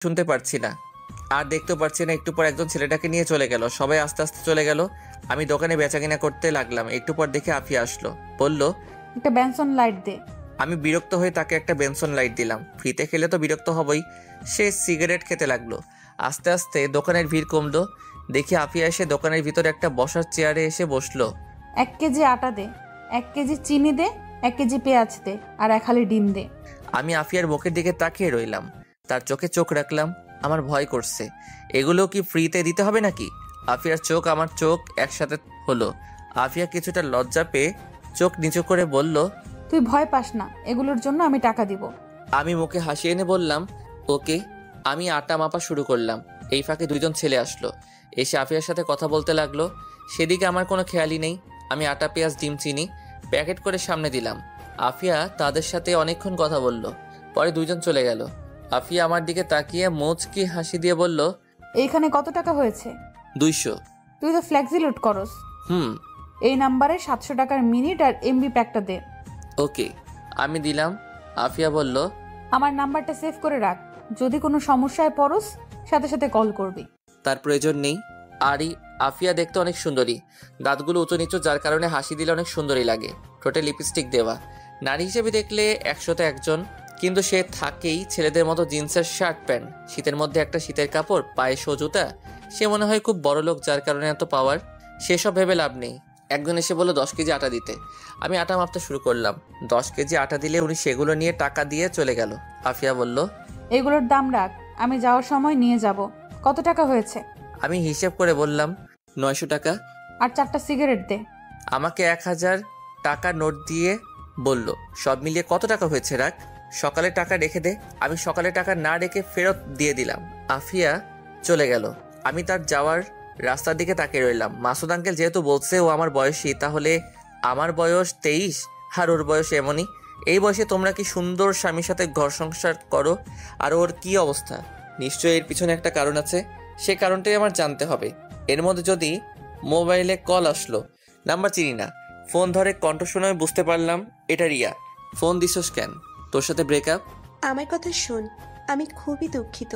শুনতে পারছি না আর দেখতেও পারছি না। একটু পর একজন ছেলেটাকে নিয়ে চলে গেল। সবাই আস্তে আস্তে চলে গেল। আমি দোকানে বেচাকেনা করতে লাগলাম। একটু পর দেখে আফিয়া আসলো, বলল, একটা বেনসন লাইট দে। আমি বিরক্ত হয়ে তাকে একটা বেনসন লাইট দিলাম। ফ্রিতে খেলে তো বিরক্ত হবই। সে সিগারেট খেতে লাগলো। আস্তে আস্তে দোকানের ভিড় কমলো। দেখি আফিয়া এসে দোকানের ভিতরে একটা বসার চেয়ারে এসে বসলো। 1 কেজি আটা দে, 1 কেজি চিনি দে, 1 কেজি পেঁয়াজ দে, আর 1 হালি ডিম দে। আমি আফিয়ার মুখের দিকে তাকিয়ে রইলাম। তার চোখে চোখ রাখলাম। আমার ভয় করছে, এগুলো কি ফ্রিতে দিতে হবে নাকি? আফিয়ার চোখ আমার চোখ একসাথে হলো। আফিয়া কিছুটা লজ্জা পেয়ে চোখ নিচু করে বলল, তুই ভয় পাস না, এগুলোর জন্য আমি টাকা দিব। আমি মুখে হাসি এনে বললাম, ওকে। আমি আটা মাপা শুরু করলাম। এই ফাঁকে দুইজন ছেলে আসলো। এসে আফিয়ার সাথে কথা বলতে লাগলো। সেদিকে আমার কোনো খেয়ালই নেই। আমি আটা, পেঁয়াজ, ডিম, চিনি প্যাকেট করে সামনে দিলাম। আফিয়া তাদের সাথে অনেকক্ষণ কথা বলল। পরে দুইজন চলে গেল। আফিয়া আমার দিকে তাকিয়ে মুচকি হাসি দিয়ে বলল, এইখানে কত টাকা হয়েছে? 200। তুই তো ফ্লেক্সি লোড করস। হুম। এই নাম্বারে 700 টাকার মিনিট আর এমবি প্যাকটা দে। ওকে। আমি দিলাম। আফিয়া বলল, আমার নাম্বারটা সেভ করে রাখ, যদি কোনো সমস্যায় পড়স সাথে সাথে কল করবি। তার প্রয়োজন নেই। আরই আফিয়া দেখতে অনেক সুন্দরী। দাঁতগুলো উঁচু নিচু, যার কারণে হাসি দিলে অনেক সুন্দরী লাগে। ঠোঁটে লিপস্টিক দেওয়া। নারী হিসেবে দেখলে 100তে একজন। কিন্তু সে থাকেই ছেলেদের মতো জিন্সের শার্ট প্যান্ট, শীতের মধ্যে একটা শীতের কাপড়, পায়ে শো জুতা। সে মনে হয় খুব বড় লোক, যার কারণে এত পাওয়ার। সেসব ভেবে লাভ নেই। একজন এসে বলল 10 কেজি আটা দিতে। আমি আটা মাপতে শুরু করলাম। 10 কেজি আটা দিলে উনি সেগুলো নিয়ে টাকা দিয়ে চলে গেল। আফিয়া বলল, এগুলোর দাম রাখ, আমি যাওয়ার সময় নিয়ে যাব। কত টাকা হয়েছে? আমি হিসেব করে বললাম, 900 টাকা। আর 4টা সিগারেট দে। আমাকে 1000 টাকা নোট দিয়ে বলল, সব মিলিয়ে কত টাকা হয়েছে রাখ, সকালে টাকা রেখে দে। আমি সকালে টাকা না রেখে ফেরত দিয়ে দিলাম। আফিয়া চলে গেল। আমি তার যাওয়ার রাস্তার দিকে তাকিয়ে রইলাম। মাসুদ আঙ্কেল যেহেতু বলছে ও আমার বয়সী, তাহলে আমার বয়স 23 আর ওর বয়স এমনই। এই বয়সে তোমরা কি সুন্দর স্বামীর সাথে ঘর সংসার করো, আর ওর কি অবস্থা? নিশ্চয়ই এর পিছনে একটা কারণ আছে। সে কারণটাই আমার জানতে হবে। এর মধ্যে যদি মোবাইলে কল আসলো, নাম্বার চিনি না, ফোন ধরে কণ্ঠ শুনে আমি বুঝতে পারলাম এটা রিয়া। ফোন দিছস কেন? তোর সাথে ব্রেকআপ? আমার কথা শোন, আমি খুবই দুঃখিত।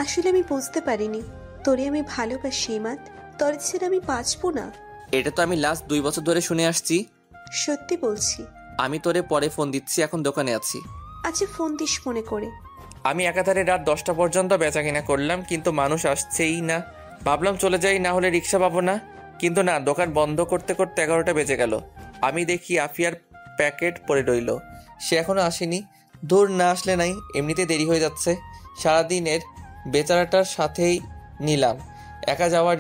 আসলে আমি বুঝতে পারিনি তোরে আমি ভালোবাসি ইমাদ। তোর ছেড়ে আমি বাঁচবো না। এটা তো আমি লাস্ট 2 বছর ধরে শুনে আসছি। সত্যি বলছি। আমি তোরে পরে ফোন দিচ্ছি, এখন দোকানে আছি। আচ্ছা ফোন দিস মনে করে। আমি একাধারে রাত 10টা পর্যন্ত বেচাকেনা করলাম, কিন্তু মানুষ আসছেই না। ভাবলাম চলে যাই, না হলে রিক্সা পাবো না। কিন্তু না, দোকান বন্ধ করতে করতে 11টা বেজে গেল। আমি দেখি আফিয়ার প্যাকেট পড়ে রইল। সে এখনো আসেনি। দূর না আসলে নাই, এমনিতে দেরি হয়ে যাচ্ছে। সারাদিনের বেচারাটার সাথেই নিলাম। একা যাওয়া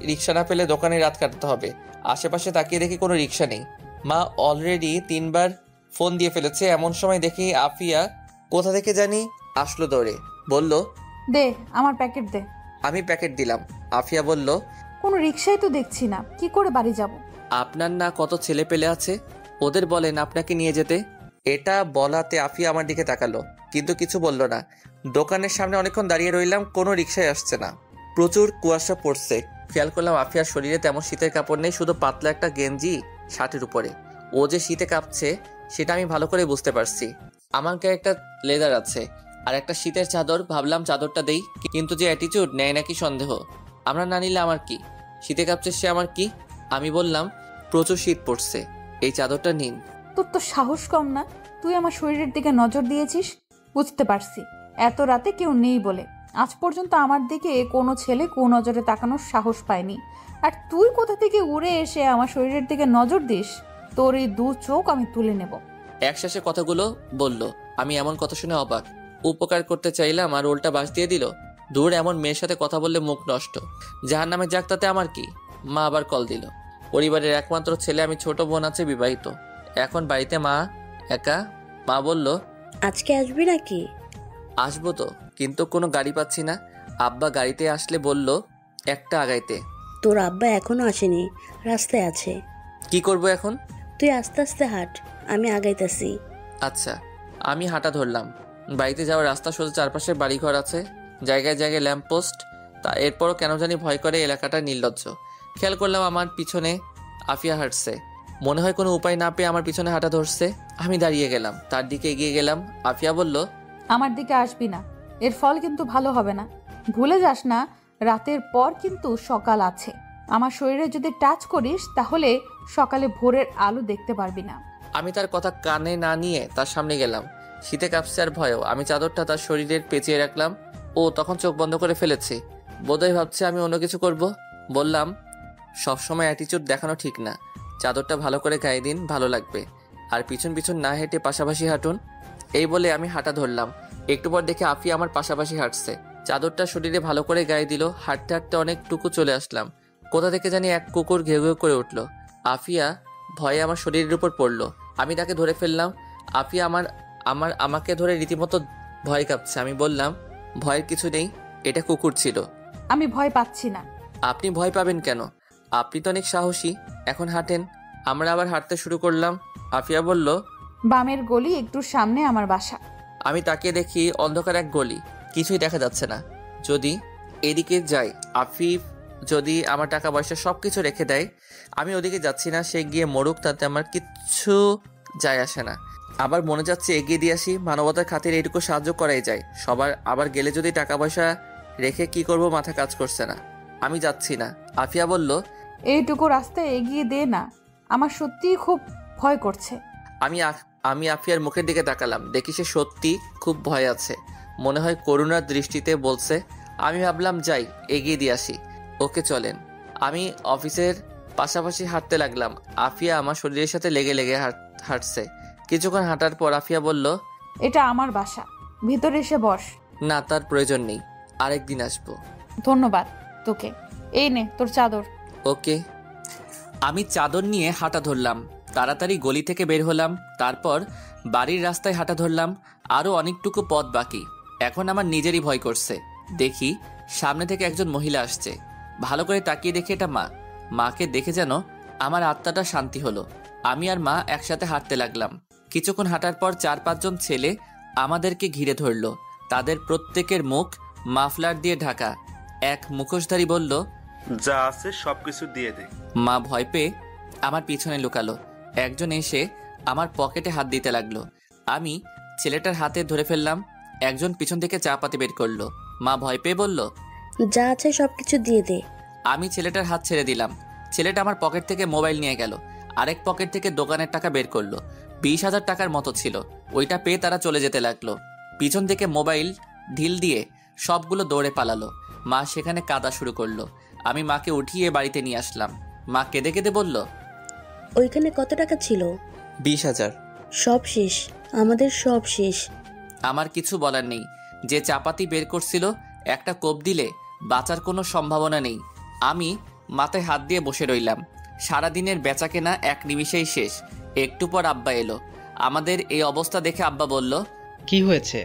রিক্সা না পেলে দোকানে রাত কাটাতে হবে। আশেপাশে তাকিয়ে দেখি কোনো রিক্সা নেই। মা অলরেডি 3বার ফোন দিয়ে ফেলেছে। এমন সময় দেখি আফিয়া কোথা থেকে জানি আসলো দৌড়ে, বলল, দে আমার প্যাকেট দে। আমি প্যাকেট দিলাম। আফিয়া বলল, কোনো রিক্সাই তো দেখছি না, কি করে বাড়ি যাব? আপনার না কত ছেলে পেলে আছে, ওদের বলেন আপনাকে নিয়ে যেতে। এটা বলাতে আফিয়া আমার দিকে তাকালো, কিন্তু কিছু বলল না। দোকানের সামনে অনেকক্ষণ দাঁড়িয়ে রইলাম, কোনো রিক্সায় আসছে না। প্রচুর কুয়াশা পড়ছে। খেয়াল করলাম আফিয়ার শরীরে তেমন শীতের কাপড় নেই, শুধু পাতলা একটা গেঞ্জি শার্টের উপরে। ও যে শীতে কাঁপছে সেটা আমি ভালো করে বুঝতে পারছি। আমার গায়ে একটা লেদার আছে আর একটা শীতের চাদর। ভাবলাম চাদরটা দেই, কিন্তু যে অ্যাটিটিউড, নেয় নাকি সন্দেহ। আমরা না নিলে আমার কি? শীতে কাঁপছে সে, আমার কি? আমি বললাম, প্রচুর শীত পড়ছে, এই চাদরটা নিন। তোর তো সাহস কম না, তুই আমার শরীরের দিকে নজর দিয়েছিস। বুঝতে পারছি এত রাতে কেউ নেই বলে। আজ পর্যন্ত আমার দিকে কোনো ছেলে নজরে তাকানোর সাহস পায়নি, আর তুই কোথা থেকে উড়ে এসে আমার শরীরের দিকে নজর দিস? তোর এই 2 চোখ আমি তুলে নেব। একশেষে কথাগুলো বলল। আমি এমন কথা শুনে অবাক। উপকার করতে চাইলাম আর উল্টা বাস দিয়ে দিল। দূর, এমন মেয়ের সাথে কথা বললে মুখ নষ্ট। যাহার নামে যাক, তাতে আমার কি? মা আবার কল দিল। পরিবারের একমাত্র ছেলে আমি, ছোট বোন আছে বিবাহিত। এখন বাড়িতে মা একা। মা বলল, আজকে আসবি নাকি? আসবো তো, কিন্তু কোনো গাড়ি পাচ্ছি না। আব্বা গাড়িতে আসলে বলল একটা আগাইতে। তোর আব্বা এখনো আসেনি, রাস্তায় আছে। কি করব এখন? তুই আস্তে আস্তে হাঁট, আমি আগাইতাছি। আচ্ছা। আমি হাঁটা ধরলাম। বাড়িতে যাওয়ার রাস্তা সোজা, চারপাশে বাড়িঘর আছে, জায়গায় জায়গায় ল্যাম্পপোস্ট। তা এরপরও কেন জানি ভয় করে এলাকাটা নির্লজ্জ। খেয়াল করলাম আমার পিছনে আফিয়া হাঁটছে। মনে হয় কোনো উপায় না পেয়ে আমার পিছনে হাঁটা ধরছে। আমি দাঁড়িয়ে গেলাম, তার দিকে এগিয়ে গেলাম। আফিয়া বলল, আমার দিকে আসবি না, এর ফল কিন্তু ভালো হবে না। ভুলে যাস না, রাতের পর কিন্তু সকাল আছে। আমার শরীরে যদি টাচ করিস তাহলে সকালে ভোরের আলো দেখতে পারবি না। আমি তার কথা কানে না নিয়ে তার সামনে গেলাম। শীতে কাঁপছে আর ভয়েও আমি চাদরটা তার শরীরের পেঁচিয়ে রাখলাম। ও তখন চোখ বন্ধ করে ফেলেছে, বোধহয় ভাবছে আমি অন্য কিছু করব। বললাম, সবসময় অ্যাটিটিউড দেখানো ঠিক না, চাদরটা ভালো করে গায়ে দিন, ভালো লাগবে। আর পিছন পিছন না হেঁটে পাশাপাশি হাঁটুন। এই বলে আমি হাঁটা ধরলাম। একটু পর দেখে আফিয়া আমার পাশাপাশি হাঁটছে, চাদরটা শরীরে ভালো করে গায়ে দিল। হাঁটতে হাঁটতে অনেকটুকু চলে আসলাম। কোথা থেকে জানি এক কুকুর ঘেউ ঘেউ করে উঠল। আফিয়া ভয়ে আমার শরীরের উপর পড়লো। আমি তাকে ধরে ফেললাম। আফিয়া আমাকে ধরে রীতিমতো ভয় কাঁপছে। আমি বললাম, ভয়ের কিছু নেই, এটা কুকুর ছিল। আমি ভয় পাচ্ছি না। আপনি ভয় পাবেন কেন? আপনি তো অনেক সাহসী, এখন হাঁটেন। আমরা আবার হাঁটতে শুরু করলাম। আফিয়া বলল, বামের গলি একটু সামনে আমার বাসা। আমি তাকিয়ে দেখি অন্ধকার এক গলি, কিছুই দেখা যাচ্ছে না। যদি এদিকে যাই, আফিফ যদি আমার টাকা পয়সা সবকিছু রেখে দেয়। আমি ওদিকে যাচ্ছি না, সে গিয়ে মরুক, তাতে আমার কিচ্ছু যায় আসে না। আবার মনে যাচ্ছে এগিয়ে দিয়ে আসি, মানবতার খাতিরে এইটুকু সাহায্য করাই যায় সবার। আবার গেলে যদি টাকা পয়সা রেখে কি করব মাথা কাজ করছে না। আমি যাচ্ছি না। আফিয়া বলল, এইটুকু রাস্তায় এগিয়ে দে না, আমার সত্যিই খুব ভয় করছে। আমি আফিয়ার মুখের দিকে তাকালাম, দেখি সে সত্যি খুব ভয় আছে। মনে হয় করুণার দৃষ্টিতে বলছে। আমি ভাবলাম যাই, এগিয়ে দিয়ে আসি। ওকে চলেন। আমি অফিসের পাশাপাশি হাঁটতে লাগলাম। আফিয়া আমার শরীরের সাথে লেগে লেগে হাঁটছে। কিছুক্ষণ হাঁটার পর আফিয়া বলল, এটা আমার বাসা, ভিতরে এসে বস। না, তার প্রয়োজন নেই, আরেকদিন আসবো। ধন্যবাদ তোকে। এই নে তোর চাদর। ওকে। আমি চাদর নিয়ে হাঁটা ধরলাম। তাড়াতাড়ি গলি থেকে বের হলাম। তারপর বাড়ির রাস্তায় হাঁটা ধরলাম। আরও অনেকটুকু পথ বাকি। এখন আমার নিজেরই ভয় করছে। দেখি সামনে থেকে একজন মহিলা আসছে। ভালো করে তাকিয়ে দেখি এটা মা। মাকে দেখে যেন আমার আত্মাটা শান্তি হলো। আমি আর মা একসাথে হাঁটতে লাগলাম। কিছুক্ষণ হাঁটার পর 4-5 জন ছেলে আমাদেরকে ঘিরে ধরল। তাদের প্রত্যেকের মুখ মাফলার দিয়ে ঢাকা। এক মুখোশধারী বলল, যা আছে সবকিছু দিয়ে দে। মা ভয় পেয়ে আমার পিছনে লুকালো। একজন এসে আমার পকেটে হাত দিতে লাগলো। আমি ছেলেটার হাতে ধরে ফেললাম। একজন পিছন থেকে চা পাতি বের করলো। মা ভয় পেয়ে বলল, যা আছে সবকিছু দিয়ে দে। আমি ছেলেটার হাত ছেড়ে দিলাম। ছেলেটা আমার পকেট থেকে মোবাইল নিয়ে গেল। আরেক পকেট থেকে দোকানের টাকা বের করলো। 20,000 টাকার মতো ছিল। ওইটা পেয়ে তারা চলে যেতে লাগলো। পিছন থেকে মোবাইল ঢিল দিয়ে সবগুলো দৌড়ে পালালো। মা সেখানে কাঁদা শুরু করলো। আমি মাকে উঠিয়ে বাড়িতে নিয়ে আসলাম। মা কেঁদে কেঁদে বলল, ওইখানে কত টাকা ছিল? 20,000। সব শেষ, আমাদের সব শেষ। আমার কিছু বলার নেই। যে চাপাতি বের করছিল একটা কোপ দিলে বাঁচার কোনো সম্ভাবনা নেই। আমি মাথায় হাত দিয়ে বসে রইলাম। সারাদিনের বেচাকেনা এক নিমিষেই শেষ। একটু পর আব্বা এলো। আমাদের এই অবস্থা দেখে আব্বা বলল, কি হয়েছে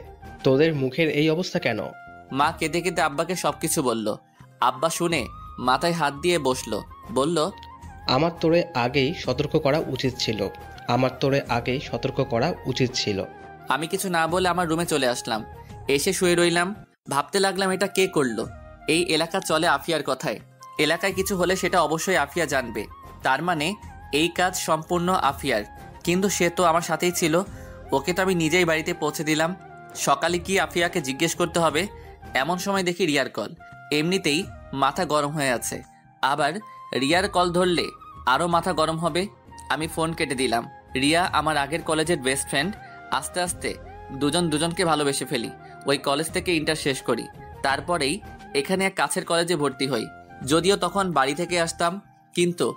তোদের মুখের এই অবস্থা কেন? মা কেঁদে কেঁদে আব্বাকে সবকিছু বলল। আব্বা শুনে মাথায় হাত দিয়ে বসলো। বলল, আমার তোরে আগেই সতর্ক করা উচিত ছিল, আমার তোরে আগেই সতর্ক করা উচিত ছিল। আমি কিছু না বলে আমার রুমে চলে আসলাম। এসে শুয়ে রইলাম। ভাবতে লাগলাম এটা কে করলো। এই এলাকা চলে আফিয়ার কথায়। এলাকায় কিছু হলে সেটা অবশ্যই আফিয়া জানবে। তার মানে এই কাজ সম্পূর্ণ আফিয়ার। কিন্তু সে তো আমার সাথেই ছিল। ওকে তো আমি নিজেই বাড়িতে পৌঁছে দিলাম। সকালে কি আফিয়াকে জিজ্ঞেস করতে হবে। এমন সময় দেখি রিয়ার কল। এমনিতেই মাথা গরম হয়ে আছে, আবার রিয়ার কল ধরলে আরও মাথা গরম হবে। আমি ফোন কেটে দিলাম। রিয়া আমার আগের কলেজের বেস্ট ফ্রেন্ড। আস্তে আস্তে দুজন দুজনকে ভালোবেসে ফেলি। ওই কলেজ থেকে ইন্টার শেষ করি। তারপরেই এখানে এক কাছের কলেজে ভর্তি হই। যদিও তখন বাড়ি থেকে আসতাম, কিন্তু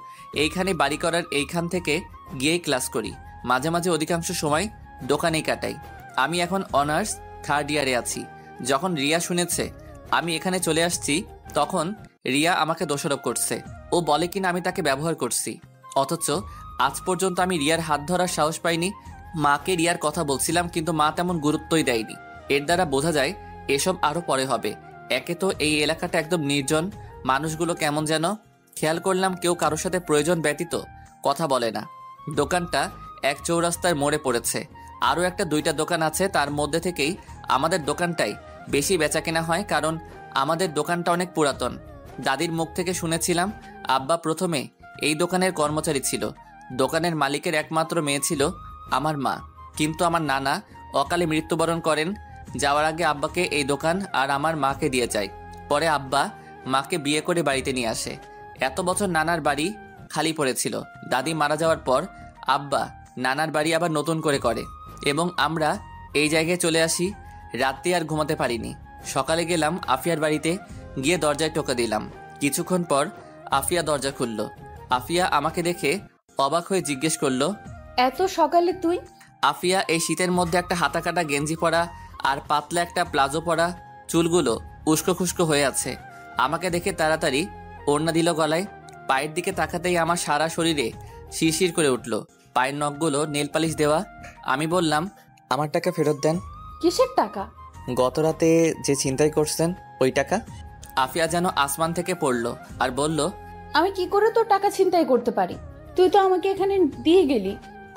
এইখানে বাড়ি করার এইখান থেকে গিয়েই ক্লাস করি। মাঝে মাঝে অধিকাংশ সময় দোকানেই কাটাই। আমি এখন অনার্স 3rd ইয়ারে আছি। যখন রিয়া শুনেছে আমি এখানে চলে আসছি, তখন রিয়া আমাকে দোষারোপ করছে। ও বলে কিনা আমি তাকে ব্যবহার করছি। অথচ আজ পর্যন্ত আমি রিয়ার হাত ধরার সাহস পাইনি। মাকে রিয়ার কথা বলছিলাম, কিন্তু মা তেমন গুরুত্বই দেয়নি। এর দ্বারা বোঝা যায় এসব আরও পরে হবে। একে তো এই এলাকাটা একদম নির্জন, মানুষগুলো কেমন যেন। খেয়াল করলাম কেউ কারোর সাথে প্রয়োজন ব্যতীত কথা বলে না। দোকানটা এক চৌরাস্তার মোড়ে পড়েছে। আরও একটা 2টা দোকান আছে, তার মধ্যে থেকেই আমাদের দোকানটাই বেশি বেচাকেনা হয়, কারণ আমাদের দোকানটা অনেক পুরাতন। দাদির মুখ থেকে শুনেছিলাম আব্বা প্রথমে এই দোকানের কর্মচারী ছিল। দোকানের মালিকের একমাত্র মেয়ে ছিল আমার মা, কিন্তু আমার নানা অকালে মৃত্যুবরণ করেন। যাওয়ার আগে আব্বাকে এই দোকান আর আমার মাকে দিয়ে যায়। পরে আব্বা মাকে বিয়ে করে বাড়িতে নিয়ে আসে। এত বছর নানার বাড়ি খালি পড়েছিল। দাদি মারা যাওয়ার পর আব্বা নানার বাড়ি আবার নতুন করে এবং আমরা এই জায়গায় চলে আসি। রাতে আর ঘুমাতে পারিনি। সকালে গেলাম আফিয়ার বাড়িতে, গিয়ে দরজায় টোকা দিলাম। কিছুক্ষণ পর আফিয়া দরজা খুলল। আফিয়া আমাকে দেখে অবাক হয়ে জিজ্ঞেস করলো, এত সকালে তুই? আফিয়া এই শীতের মধ্যে একটা হাতা কাটা গেঞ্জি পরা আর পাতলা একটা প্লাজো পরা, চুলগুলো উস্কো খুস্কো হয়ে আছে। আমাকে দেখে তাড়াতাড়ি ওড়না দিল গলায়। পায়ের দিকে তাকাতেই আমার সারা শরীরে শিরশির করে উঠল। পায়ের নখগুলো নেল পালিশ দেওয়া। আমি বললাম, আমার টাকা ফেরত দেন। কিসের টাকা? গত রাতে যে ছিনতাই করছেন ওই টাকা। আফিয়া যেন আসমান থেকে পড়লো আর বলল, আমি কি করে তোর টাকা ছিনতাই করতে পারি? তুই তো আমাকে এখানে দিয়ে গেলি,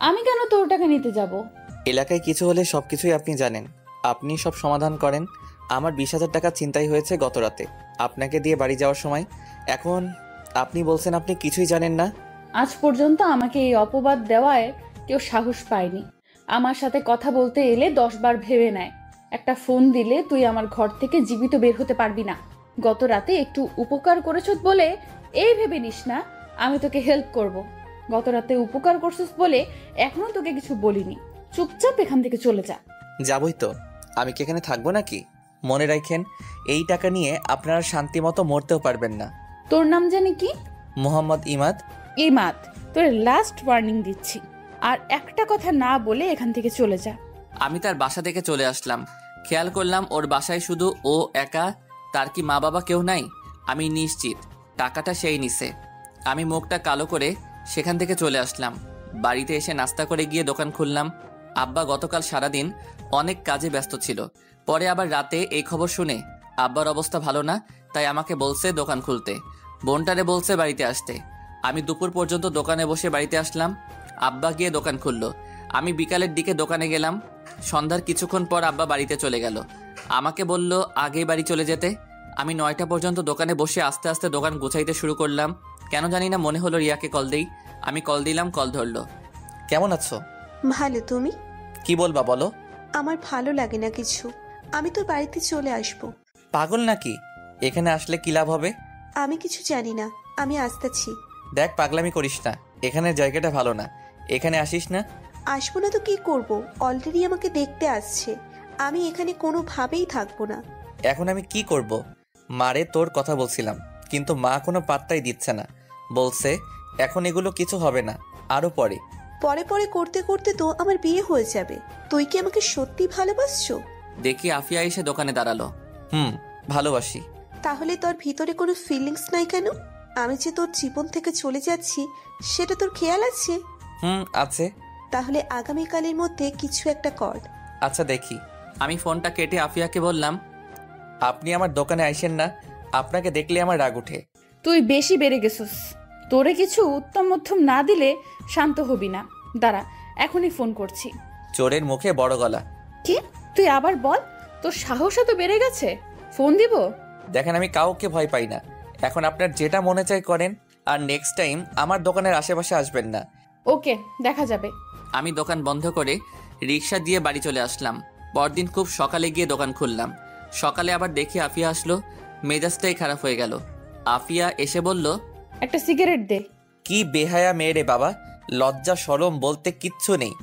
আমি কেন তোর টাকা নিতে যাব? এলাকায় কিছু হলে সবকিছুই আপনি জানেন, আপনি সব সমাধান করেন। আমার 20,000 টাকা ছিনতাই হয়েছে গত রাতে আপনাকে দিয়ে বাড়ি যাওয়ার সময়। এখন আপনি বলছেন আপনি কিছুই জানেন না। আজ পর্যন্ত আমাকে এই অপবাদ দেওয়ায় কেউ সাহস পায়নি। আমার সাথে কথা বলতে এলে 10 বার ভেবে নেয়। একটা ফোন দিলে তুই আমার ঘর থেকে জীবিত বের হতে পারবি না। গত রাতে একটু উপকার করেছ বলে এই ভেবে নিস না আমি তোকে হেল্প করব। গত রাতে উপকার করছিস বলে এখনো তোকে কিছু বলিনি। চুপচাপ এখান থেকে চলে যা। যাবই তো, আমি কি এখানে থাকবো নাকি? মনে রাখেন, এই টাকা নিয়ে আপনারা শান্তি মতো মরতেও পারবেন না। তোর নাম জানি কি? মোহাম্মদ ইমাদ। ইমাদ, তোর লাস্ট ওয়ার্নিং দিচ্ছি, আর একটা কথা না বলে এখান থেকে চলে যা। আমি তার বাসা থেকে চলে আসলাম। খেয়াল করলাম ওর বাসায় শুধু ও একা, তার কি মা বাবা কেউ নাই? আমি নিশ্চিত টাকাটা সেই নিছে। আমি মুখটা কালো করে সেখান থেকে চলে আসলাম। বাড়িতে এসে নাস্তা করে গিয়ে দোকান খুললাম। আব্বা গতকাল সারাদিন অনেক কাজে ব্যস্ত ছিল। পরে আবার রাতে এই খবর শুনে আব্বার অবস্থা ভালো না, তাই আমাকে বলছে দোকান খুলতে। বোনটারে বলছে বাড়িতে আসতে। আমি দুপুর পর্যন্ত দোকানে বসে বাড়িতে আসলাম। আব্বা গিয়ে দোকান খুললো। আমি বিকালের দিকে দোকানে গেলাম। সন্ধ্যার কিছুক্ষণ পর আব্বা বাড়িতে চলে গেল। আমাকে বলল আগেই বাড়ি চলে যেতে। আমি 9টা পর্যন্ত দোকানে বসে আস্তে আস্তে দোকান গোছাইতে শুরু করলাম। কেন জানি না মনে হলো রিয়াকে কল দেই। আমি কল দিলাম, কল ধরলো। কেমন আছো? ভালো, তুমি? কি বলবা বলো। আমার ভালো লাগে না কিছু। আমি তোর বাড়িতে চলে আসব। পাগল নাকি? এখানে আসলে কি লাভ হবে? আমি কিছু জানি না, আমি আসতেছি। দেখ, পাগলামি করিস না, এখানের জায়গাটা ভালো না, এখানে আসিস না। আসবো না তো কি করব? অলরেডি আমাকে দেখতে আসছে। আমি এখানে কোনোভাবেই থাকবো না। এখন আমি কি করব? মারে তোর কথা বলছিলাম, কিন্তু মা কোনো পাত্তাই দিচ্ছে না। বলছে এখন এগুলো কিছু হবে না, আরো পরে। পরে পরে করতে করতে তো আমার বিয়ে হয়ে যাবে। তুই কি আমাকে সত্যি ভালোবাসছো? দেখি আফিয়া এসে দোকানে দাঁড়ালো। ভালোবাসি। তাহলে তোর ভিতরে কোনো ফিলিংস নাই কেন? আমি যে তোর জীবন থেকে চলে যাচ্ছি সেটা তোর খেয়াল আছে? আছে। তাহলে আগামীকালের মধ্যে কিছু একটা কর। আচ্ছা দেখি। আমি ফোনটা কেটে আফিয়াকে বললাম, আপনি আমার দোকানে আইসেন না, আপনাকে দেখলে আমার রাগ উঠে। তুই বেশি বেড়ে গেছিস। তোরে কিছু উত্তম মধ্যম না দিলে শান্ত হবি না। দাঁড়া, এখনই ফোন করছি। চোরের মুখে বড় গলা। কি? তুই আবার বল। তোর সাহস এত বেড়ে গেছে? ফোন দিব? দেখেন, আমি কাউকে ভয় পাই না। এখন আপনার যেটা মনে চাই করেন, আর নেক্সট টাইম আমার দোকানের আশেপাশে আসবেন না। ওকে, দেখা যাবে। আমি দোকান বন্ধ করে রিক্সা দিয়ে বাড়ি চলে আসলাম। পরদিন খুব সকালে গিয়ে দোকান খুললাম। সকালে আবার দেখি আফিয়া আসলো। মেজাজটাই খারাপ হয়ে গেল। আফিয়া এসে বলল, একটা সিগারেট দে। কি বেহায়া মেয়ে রে বাবা, লজ্জা শরম বলতে কিচ্ছু নেই।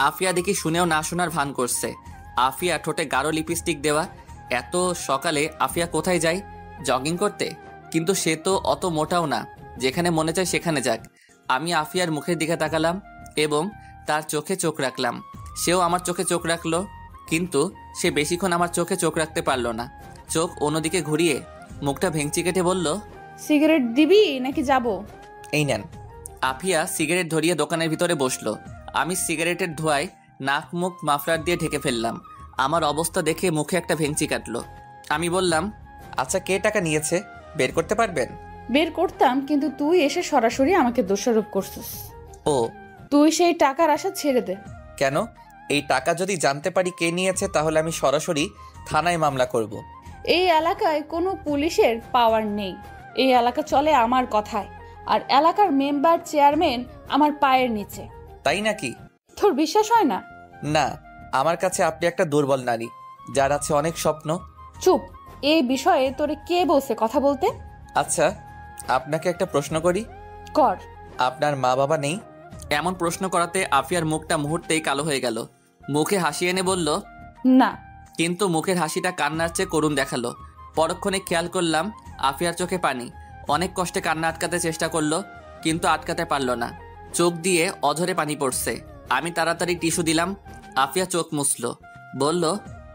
আফিয়া দেখি শুনেও না শোনার ভান করছে। আফিয়া ঠোঁটে গাঢ় লিপস্টিক দেওয়া। এত সকালে আফিয়া কোথায় যায়? জগিং করতে? কিন্তু সে তো অত মোটাও না, যেখানে মনে চায় সেখানে যাক। আমি আফিয়ার মুখের দিকে তাকালাম এবং তার চোখে চোখ রাখলাম। সেও আমার চোখে চোখ রাখলো, কিন্তু সে বেশিক্ষণ আমার চোখে চোখ রাখতে পারলো না। চোখ অন্যদিকে ঘুরিয়ে মুখটা ভেঙচি কেটে বলল, সিগারেট দিবি নাকি যাব? এই নেন। আফিয়া সিগারেট ধরিয়ে দোকানের ভিতরে বসলো। আমি সিগারেটের ধোঁয়ায় নাক মুখ মাফলার দিয়ে ঢেকে ফেললাম। আমার অবস্থা দেখে মুখে একটা ভেঙচি কাটলো। আমি বললাম, আচ্ছা কে টাকা নিয়েছে বের করতে পারবেন? বের করতাম, কিন্তু তুই এসে সরাসরি আমাকে দোষারোপ করছিস। ও, তুই সেই টাকার আশা ছেড়ে দে। কেন? এই টাকা যদি জানতে পারি কে নিয়েছে তাহলে আমি সরাসরি থানায় মামলা করব। এই এলাকায় কোনো পুলিশের পাওয়ার নেই। এই এলাকা চলে আমার কথায়, আর এলাকার মেম্বার চেয়ারম্যান আমার পায়ের নিচে। তাই নাকি? তোর বিশ্বাস হয় না? না, আমার কাছে আপনি একটা দুর্বল নারী। যার আছে অনেক স্বপ্ন। চুপ। এই বিষয়ে তোরে কে বলছে কথা বলতে? আচ্ছা, আপনাকে একটা প্রশ্ন করি। কর। আপনার মা বাবা নেই? এমন প্রশ্ন করাতে আফিয়ার মুখটা মুহূর্তেই কালো হয়ে গেল। মুখে হাসি এনে বলল, না। কিন্তু মুখের হাসিটা কান্নার চেয়ে করুণ দেখালো। পরক্ষণে খেয়াল করলাম আফিয়ার চোখে পানি। অনেক কষ্টে কান্না আটকাতে চেষ্টা করলো, কিন্তু আটকাতে পারল না। চোখ দিয়ে অঝরে পানি পড়ছে। আমি তাড়াতাড়ি টিস্যু দিলাম। আফিয়া চোখ মুছলো, বলল,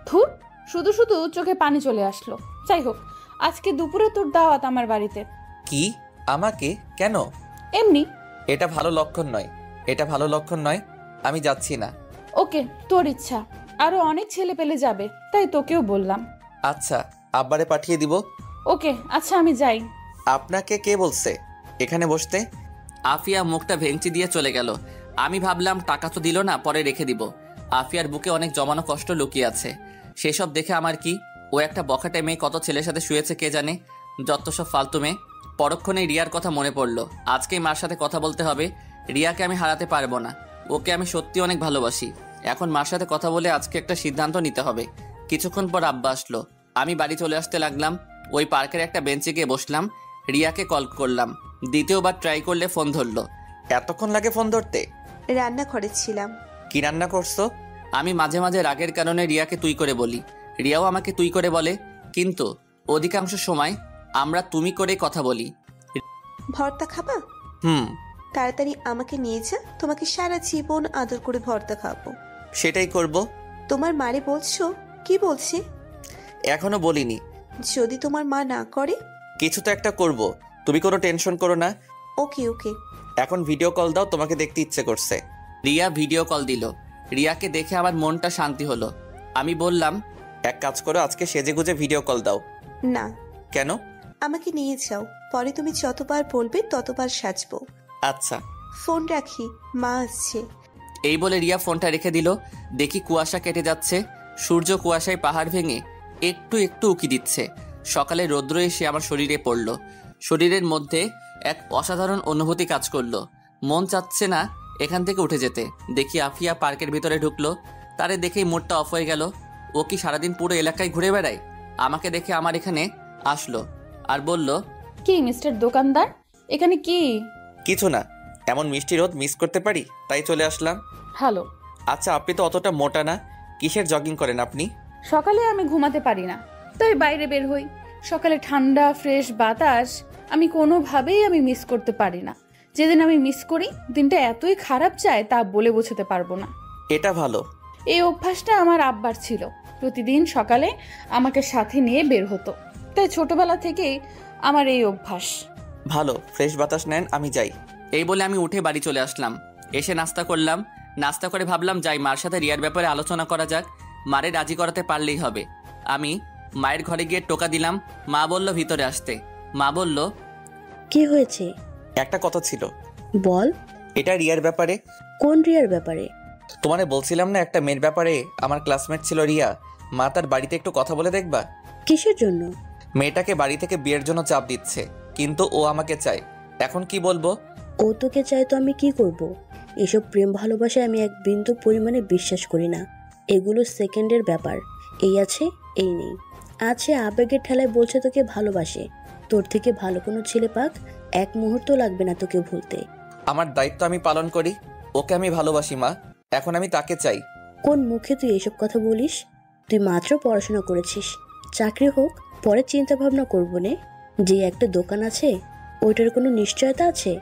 ধুর, শুধু শুধু চোখে পানি চলে আসলো। যাই হোক, আজকে দুপুরে তোর দাওয়াত আমার বাড়িতে। কি? আমাকে? কেন? এমনি। এটা ভালো লক্ষণ নয়, এটা ভালো লক্ষণ নয়। আমি যাচ্ছি না। ওকে, তোর ইচ্ছা। আরো অনেক ছেলে পেলে যাবে, তাই তোকেও বললাম। আচ্ছা, আব্বারে পাঠিয়ে দিব। ওকে, আচ্ছা আমি যাই। আপনাকে কে বলছে এখানে বসতে? আফিয়া মুখটা ভেঙচি দিয়ে চলে গেল। আমি ভাবলাম টাকা তো দিল না, পরে রেখে দিব। আফিয়ার বুকে অনেক জমানো কষ্ট লুকিয়ে আছে। সেসব দেখে আমার কি? ও একটা বখাটে মেয়ে, কত ছেলের সাথে শুয়েছে কে জানে। যত সব ফালতু মেয়ে। পরক্ষণে রিয়ার কথা মনে পড়লো। আজকেই মার সাথে কথা বলতে হবে। রিয়াকে আমি হারাতে পারবো না। ওকে আমি সত্যি অনেক ভালোবাসি। এখন মার সাথে কথা বলে আজকে একটা সিদ্ধান্ত নিতে হবে। কিছুক্ষণ পর আব্বা আসলো। আমি বাড়ি চলে আসতে লাগলাম। ওই পার্কের একটা বেঞ্চে গিয়ে বসলাম। রিয়াকে কল করলাম। দ্বিতীয়বার ট্রাই করলে ফোন ধরলো। এতক্ষণ লাগে ফোন ধরতে? রান্না করেছিলাম। কি রান্না করছো? আমি মাঝে মাঝে রাগের কারণে রিয়াকে তুই করে বলি, রিয়াও আমাকে তুই করে বলে, কিন্তু অধিকাংশ সময় আমরা তুমি করে কথা বলি। ভর্তা খাবা? তাড়াতাড়ি আমাকে নিয়ে যা, তোমাকে সারা জীবন আদর করে ভর্তা খাবো। সেটাই করব। তোমার মারে বলছো? কি বলছে? এখনো বলিনি। যদি তোমার মা না করে? কিছু তো একটা করব, তুমি কোনো টেনশন করো না। ওকে ওকে। এখন ভিডিও কল দাও, তোমাকে দেখতে ইচ্ছে করছে। রিয়া ভিডিও কল দিল। রিয়াকে দেখে আমার মনটা শান্তি হলো। আমি বললাম, এক কাজ করো, আজকে সেজেগুজে ভিডিও কল দাও। না। কেন? আমাকে নিয়ে যাও, পরে তুমি যতবার বলবে ততবার সাজবো। আচ্ছা। ফোন রাখি, মা আসছে। এই বলে রিয়া ফোনটা রেখে দিল। দেখি কুয়াশা কেটে যাচ্ছে। সূর্য কুয়াশায় পাহাড় ভেঙে একটু একটু উকি দিচ্ছে। সকালে রৌদ্র এসে আমার শরীরে পড়ল। শরীরের মধ্যে এক অসাধারণ অনুভূতি কাজ করলো। মন চাচ্ছে না এখান থেকে উঠে যেতে। দেখি আফিয়া পার্কের ভিতরে ঢুকলো। তারে দেখেই মুডটা অফ হয়ে গেল। ও কি সারাদিন পুরো এলাকায় ঘুরে বেড়ায়? আমাকে দেখে আমার এখানে আসলো আর বলল, কি মিস্টার দোকানদার, এখানে কি? কিছু না, এমন মিষ্টি রোদ মিস করতে পারি তাই চলে আসলাম। হ্যালো। আচ্ছা, আপনি তো অতটা মোটা না, কিসের জগিং করেন আপনি? সকালে আমি ঘুমাতে পারি না, তাই বাইরে বের হই। সকালে ঠান্ডা ফ্রেশ বাতাস আমি কোনোভাবেই মিস করতে পারি না। যেদিন আমি মিস করি দিনটা এতই খারাপ যায় তা বলে বোঝাতে পারবো না। এটা ভালো। এই অভ্যাসটা আমার আব্বার ছিল। প্রতিদিন সকালে আমাকে সাথে নিয়ে বের হতো, তাই ছোটবেলা থেকেই আমার এই অভ্যাস। ভালো, ফ্রেশ বাতাস নেন, আমি যাই। এই বলে আমি উঠে বাড়ি চলে আসলাম। এসে নাস্তা করলাম। নাস্তা করে ভাবলাম যাই মার সাথে রিয়ার ব্যাপারে আলোচনা করা যাক। মারে রাজি করাতে পারলেই হবে। আমি মায়ের ঘরে গিয়ে টোকা দিলাম। মা বলল ভিতরে আসতে। মা বলল, কি হয়েছে? একটা কথা ছিল। বল। এটা রিয়ার ব্যাপারে। কোন রিয়ার ব্যাপারে? তোমারে বলছিলাম না একটা মেয়ের ব্যাপারে, আমার ক্লাসমেট ছিল রিয়া। মা তার বাড়িতে একটু কথা বলে দেখবা? কিসের জন্য? মেয়েটাকে বাড়ি থেকে বিয়ের জন্য চাপ দিচ্ছে, কিন্তু ও আমাকে চায়। এখন কি বলবো? ও তোকে চাই তো আমি কি করব? এসব প্রেম ভালোবাসায় আমি এক বিন্দু পরিমাণে বিশ্বাস করি না। এগুলো সেকেন্ডের ব্যাপার। এই আছে এই নেই। আছে আবেগের ঠেলায় বলছে তোকে ভালোবাসে। তোর থেকে ভালো কোনো ছেলে পাক, এক মুহূর্ত লাগবে না তোকে ভুলতে। আমার দায়িত্ব আমি পালন করি। ওকে আমি ভালোবাসি মা, এখন আমি তাকে চাই। কোন মুখে তুই এসব কথা বলিস? তুই মাত্র পড়াশোনা করেছিস, চাকরি হোক পরে চিন্তা ভাবনা করবো নে। যে একটা দোকান আছে ওইটার কোনো নিশ্চয়তা আছে?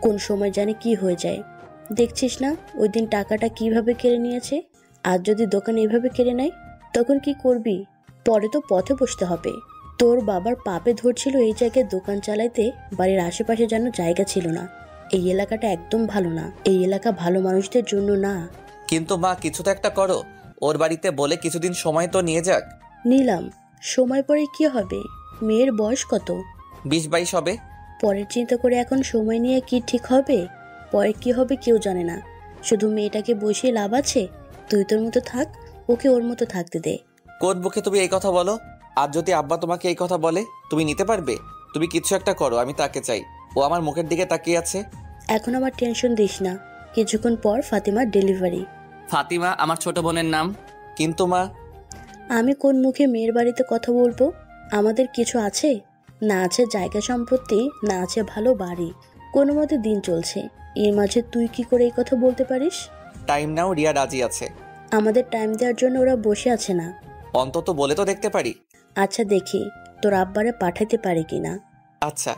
কোন সময় জানি কি হয়ে যায়। দেখছিস না ওই দিন টাকাটা কিভাবে কেড়ে নিয়েছে। আর যদি দোকান এইভাবে কেড়ে নেয় তখন কি করবি? পরে তো পথে বসতে হবে। তোর বাবার পাপে ধরছিল এই জায়গায় দোকান চালাইতে, বাড়ির আশেপাশে যেন জায়গা ছিল না। এই এলাকাটা একদম ভালো না, এই এলাকা ভালো মানুষদের জন্য না। কিন্তু মা কিছু তো একটা করো। ওর বাড়িতে বলে কিছুদিন সময় তো নিয়ে যাক। নিলাম, সময় পরে কি হবে? মেয়ের বয়স কত? 20-22 হবে। পরের চিন্তা করে এখন সময় নিয়ে কি ঠিক হবে? পরে কি হবে কেউ জানে না। শুধু মেয়েটাকে বসিয়ে লাভ আছে? তুই তোর মতো থাক, ওকে ওর মতো থাকতে দে। কোন বুকে তুমি এই কথা বলো? আর যদি আব্বা তোমাকে এই কথা বলে তুমি নিতে পারবে? তুমি কিছু একটা করো, আমি তাকে চাই। ও আমার মুখের দিকে তাকিয়ে আছে। এখন আমার টেনশন দিস না, কিছুক্ষণ পর ফাতিমার ডেলিভারি। ফাতিমা আমার ছোট বোনের নাম। কিন্তু মা, আমি কোন মুখে মেয়ের বাড়িতে কথা বলবো? আমাদের কিছু আছে? না আছে জায়গা সম্পত্তি, না আছে ভালো বাড়ি। কোনো মতে দিন চলছে, এর মাঝে তুই কি করে এই কথা বলতে পারিস? টাইম নাও, রিয়া রাজি আছে। আমাদের টাইম দেওয়ার জন্য ওরা বসে আছে না। অন্তত বলে তো দেখতে পারি। আচ্ছা দেখি তোর আব্বারে পাঠাতে পারি কিনা। আচ্ছা।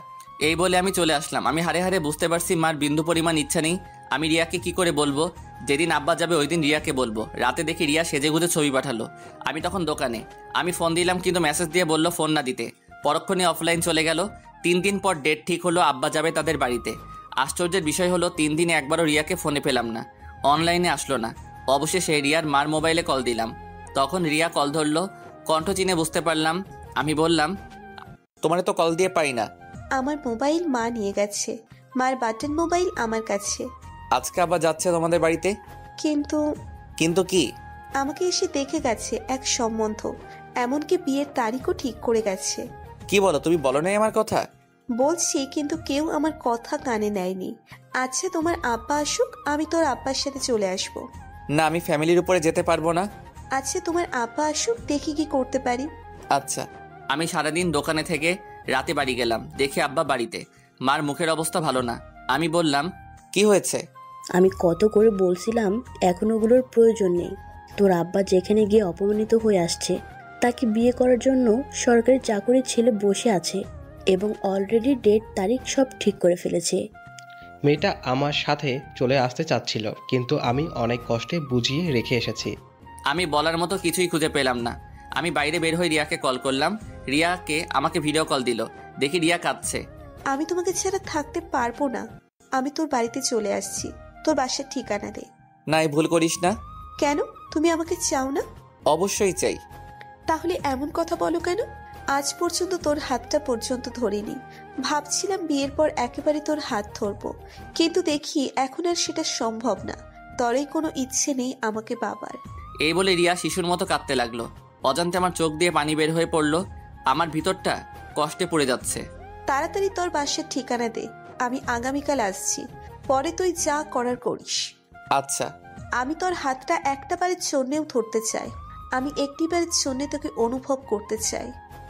এই বলে আমি চলে আসলাম। আমি হারে হারে বুঝতে পারছি মার বিন্দু পরিমাণ ইচ্ছা নেই। আমি রিয়াকে কি করে বলবো? যেদিন আব্বা যাবে ওই দিন রিয়াকে বলবো। রাতে দেখি রিয়া সেজেগুজে ছবি পাঠালো। আমি তখন দোকানে। আমি ফোন দিলাম কিন্তু মেসেজ দিয়ে বললো ফোন না দিতে। পরক্ষণে অফলাইন চলে গেল। 3 দিন পর ডেট ঠিক হলো, আব্বা যাবে তাদের বাড়িতে। আশ্চর্যের বিষয় হলো 3 দিনে একবারও রিয়াকে ফোনে পেলাম না, অনলাইনে আসলো না। অবশেষে রিয়ার মার মোবাইলে কল দিলাম। তখন রিয়া কল ধরলো। কণ্ঠ চিনে বুঝতে পারলাম। আমি বললাম, তোমারে তো কল দিয়ে পাই না। আমার মোবাইল মা নিয়ে গেছে, মার বাটন মোবাইল আমার কাছে। আজকে আবার যাচ্ছে তোমাদের বাড়িতে? কিন্তু কিন্তু কি? আমাকে এসে দেখে গেছে এক সম্বন্ধ, এমনকি বিয়ের তারিখও ঠিক করে গেছে। কি বলো? তুমি বলো নাই আমার কথা? বলছি কিন্তু কেউ আমার কথা কানে নেয়নি। আচ্ছা তোমার আব্বা আসুক, আমি তোর আব্বার সাথে চলে আসব। না, আমি ফ্যামিলির উপরে যেতে পারবো না। আচ্ছা তোমার আব্বা আসুক, দেখি কি করতে পারি। আচ্ছা। আমি সারাদিন দোকানে থেকে রাতে বাড়ি গেলাম। দেখি আব্বা বাড়িতে। মার মুখের অবস্থা ভালো না। আমি বললাম, কি হয়েছে? আমি কত করে বলছিলাম এখন ওগুলোর প্রয়োজন নেই। তোর আব্বা যেখানে গিয়ে অপমানিত হয়ে আসছে, তাকে বিয়ে করার জন্য সরকারি চাকরির ছেলে বসে আছে এবং অলরেডি ডেট তারিখ সব ঠিক করে ফেলেছে। মেয়েটা আমার সাথে চলে আসতে চাচ্ছিল, কিন্তু আমি অনেক কষ্টে বুঝিয়ে রেখে এসেছি। আমি বলার মতো কিছুই খুঁজে পেলাম না। আমি বাইরে বের হয়ে রিয়াকে কল করলাম। রিয়াকে আমাকে ভিডিও কল দিল। দেখি রিয়া কাঁদছে। আমি তোমাকে ছাড়া থাকতে পারবো না, আমি তোর বাড়িতে চলে আসছি, তোর বাসার ঠিকানা দে। না, এই ভুল করিস না। কেন, তুমি আমাকে চাও না? অবশ্যই চাই। তাহলে এমন কথা বলো কেন? আজ পর্যন্ত তোর হাতটা পর্যন্ত ধরিনি। ভাবছিলাম বিয়ের পর একেবারে তোর হাত ধরবো, কিন্তু দেখি এখন আর সেটা সম্ভব না। তরেই কোনো ইচ্ছে নেই আমাকে বাবার। এই বলে রিয়া শিশুর মতো কাঁদতে লাগলো। অজান্তে আমার চোখ দিয়ে পানি বের হয়ে পড়লো। আমার ভিতরটা কষ্টে পড়ে যাচ্ছে। তাড়াতাড়ি তোর বাসার ঠিকানা দে, আমি আগামীকাল আসছি। পরে তুই যা করার করিস। আচ্ছা। আমি তোর হাতটা একটা বারের জন্যেও ধরতে চাই, আমি একটি বারের জন্য তোকে অনুভব করতে চাই।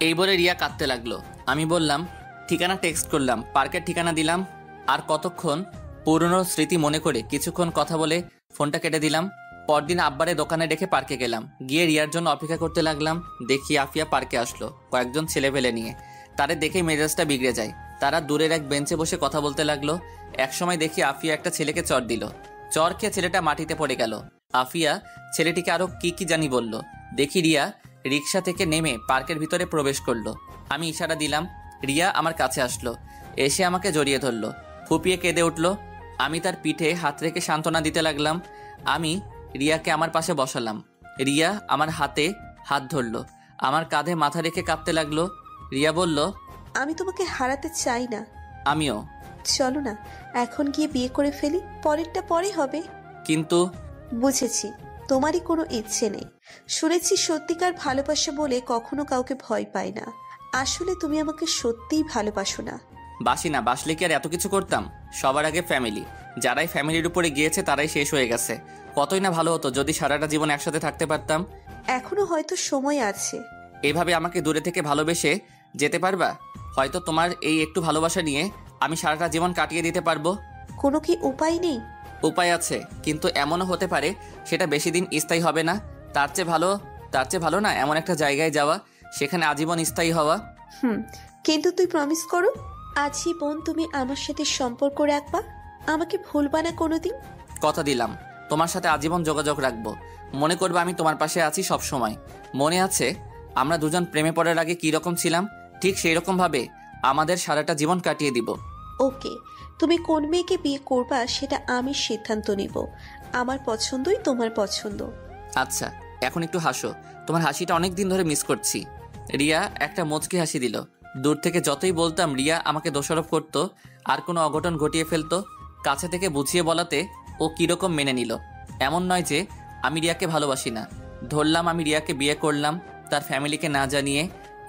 এই বলে রিয়া কাঁদতে লাগলো। আমি বললাম, ঠিকানা টেক্সট করলাম, পার্কের ঠিকানা দিলাম। আর কতক্ষণ পুরনো স্মৃতি মনে করে কিছুক্ষণ কথা বলে ফোনটা কেটে দিলাম। পরদিন আব্বারে দোকানে রেখে পার্কে গেলাম। গিয়ে রিয়ার জন্য অপেক্ষা করতে লাগলাম। দেখি আফিয়া পার্কে আসলো কয়েকজন ছেলে ফেলে নিয়ে। তাদের দেখেই মেজাজটা বিগড়ে যায়। তারা দূরের এক বেঞ্চে বসে কথা বলতে লাগলো। একসময় দেখি আফিয়া একটা ছেলেকে চর দিল। চর খেয়ে ছেলেটা মাটিতে পড়ে গেল। আফিয়া ছেলেটিকে আরো কি কি জানি বলল। দেখি রিয়া রিক্সা থেকে নেমে পার্কের ভিতরে প্রবেশ করলো। আমি ইশারা দিলাম। রিয়া আমার কাছে আসলো, এসে আমাকে জড়িয়ে ধরলো, ফুপিয়ে কেঁদে উঠলো। আমি তার পিঠে হাত রেখে সান্ত্বনা দিতে লাগলাম। আমি রিয়াকে আমার পাশে বসালাম। রিয়া আমার হাতে হাত ধরলো, আমার কাঁধে মাথা রেখে কাঁদতে লাগলো। রিয়া বলল, আমি তোমাকে হারাতে চাই না। আমিও। চলো না এখন গিয়ে বিয়ে করে ফেলি, পরেরটা পরে হবে। কিন্তু বুঝেছি, তোমারই কোনো ইচ্ছে নেই। শুনেছি সত্যিকার ভালোবাসা বলে কখনো কাউকে ভয় পায় না। আসলে তুমি আমাকে সত্যিই ভালোবাসো না। বাসি না, বাসলে কি আর এত কিছু করতাম? সবার আগে ফ্যামিলি। যারাই ফ্যামিলির উপরে গিয়েছে তারাই শেষ হয়ে গেছে। কতই না ভালো হতো যদি সারাটা জীবন একসাথে থাকতে পারতাম। এখনো হয়তো সময় আছে। এভাবে আমাকে দূরে থেকে ভালোবেসে যেতে পারবা? হয়তো তোমার এই একটু ভালোবাসা নিয়ে আমি সারাটা জীবন কাটিয়ে দিতে পারবো। কোনো কি উপায় নেই? উপায় আছে, কিন্তু এমনও হতে পারে সেটা বেশি দিন স্থায়ী হবে না। তার চেয়ে ভালো না এমন একটা জায়গায় যাওয়া, সেখানে আজীবন স্থায়ী হওয়া। কিন্তু তুই প্রমিস করো, আজীবন তুমি আমার সাথে সম্পর্ক রাখবা, আমাকে ভুলবা না কোনোদিন। কথা দিলাম, তোমার সাথে আজীবন যোগাযোগ রাখবো। মনে করবে আমি তোমার পাশে আছি সব সময়। মনে আছে আমরা দুজন প্রেমে পড়ার আগে কি রকম ছিলাম? ঠিক সেই রকম ভাবে আমাদের সারাটা জীবন কাটিয়ে দিব। ওকে, তুমি কোন মেয়েকে বিয়ে করবা সেটা আমি সিদ্ধান্ত নিব। আমার পছন্দই তোমার পছন্দ। আচ্ছা, এখন একটু হাসো, তোমার হাসিটা অনেক দিন ধরে মিস করছি। রিয়া একটা মুচকি হাসি দিল। দূর থেকে যতই বলতাম রিয়া আমাকে দোষারোপ করতো, আর কোনো অঘটন ঘটিয়ে ফেলতো। কাছে থেকে বুঝিয়ে বলাতে ও কিরকম মেনে নিল। এমন নয় যে আমি রিয়াকে ভালোবাসি না। ধরলাম আমি রিয়াকে বিয়ে করলাম তার ফ্যামিলিকে না জানিয়ে।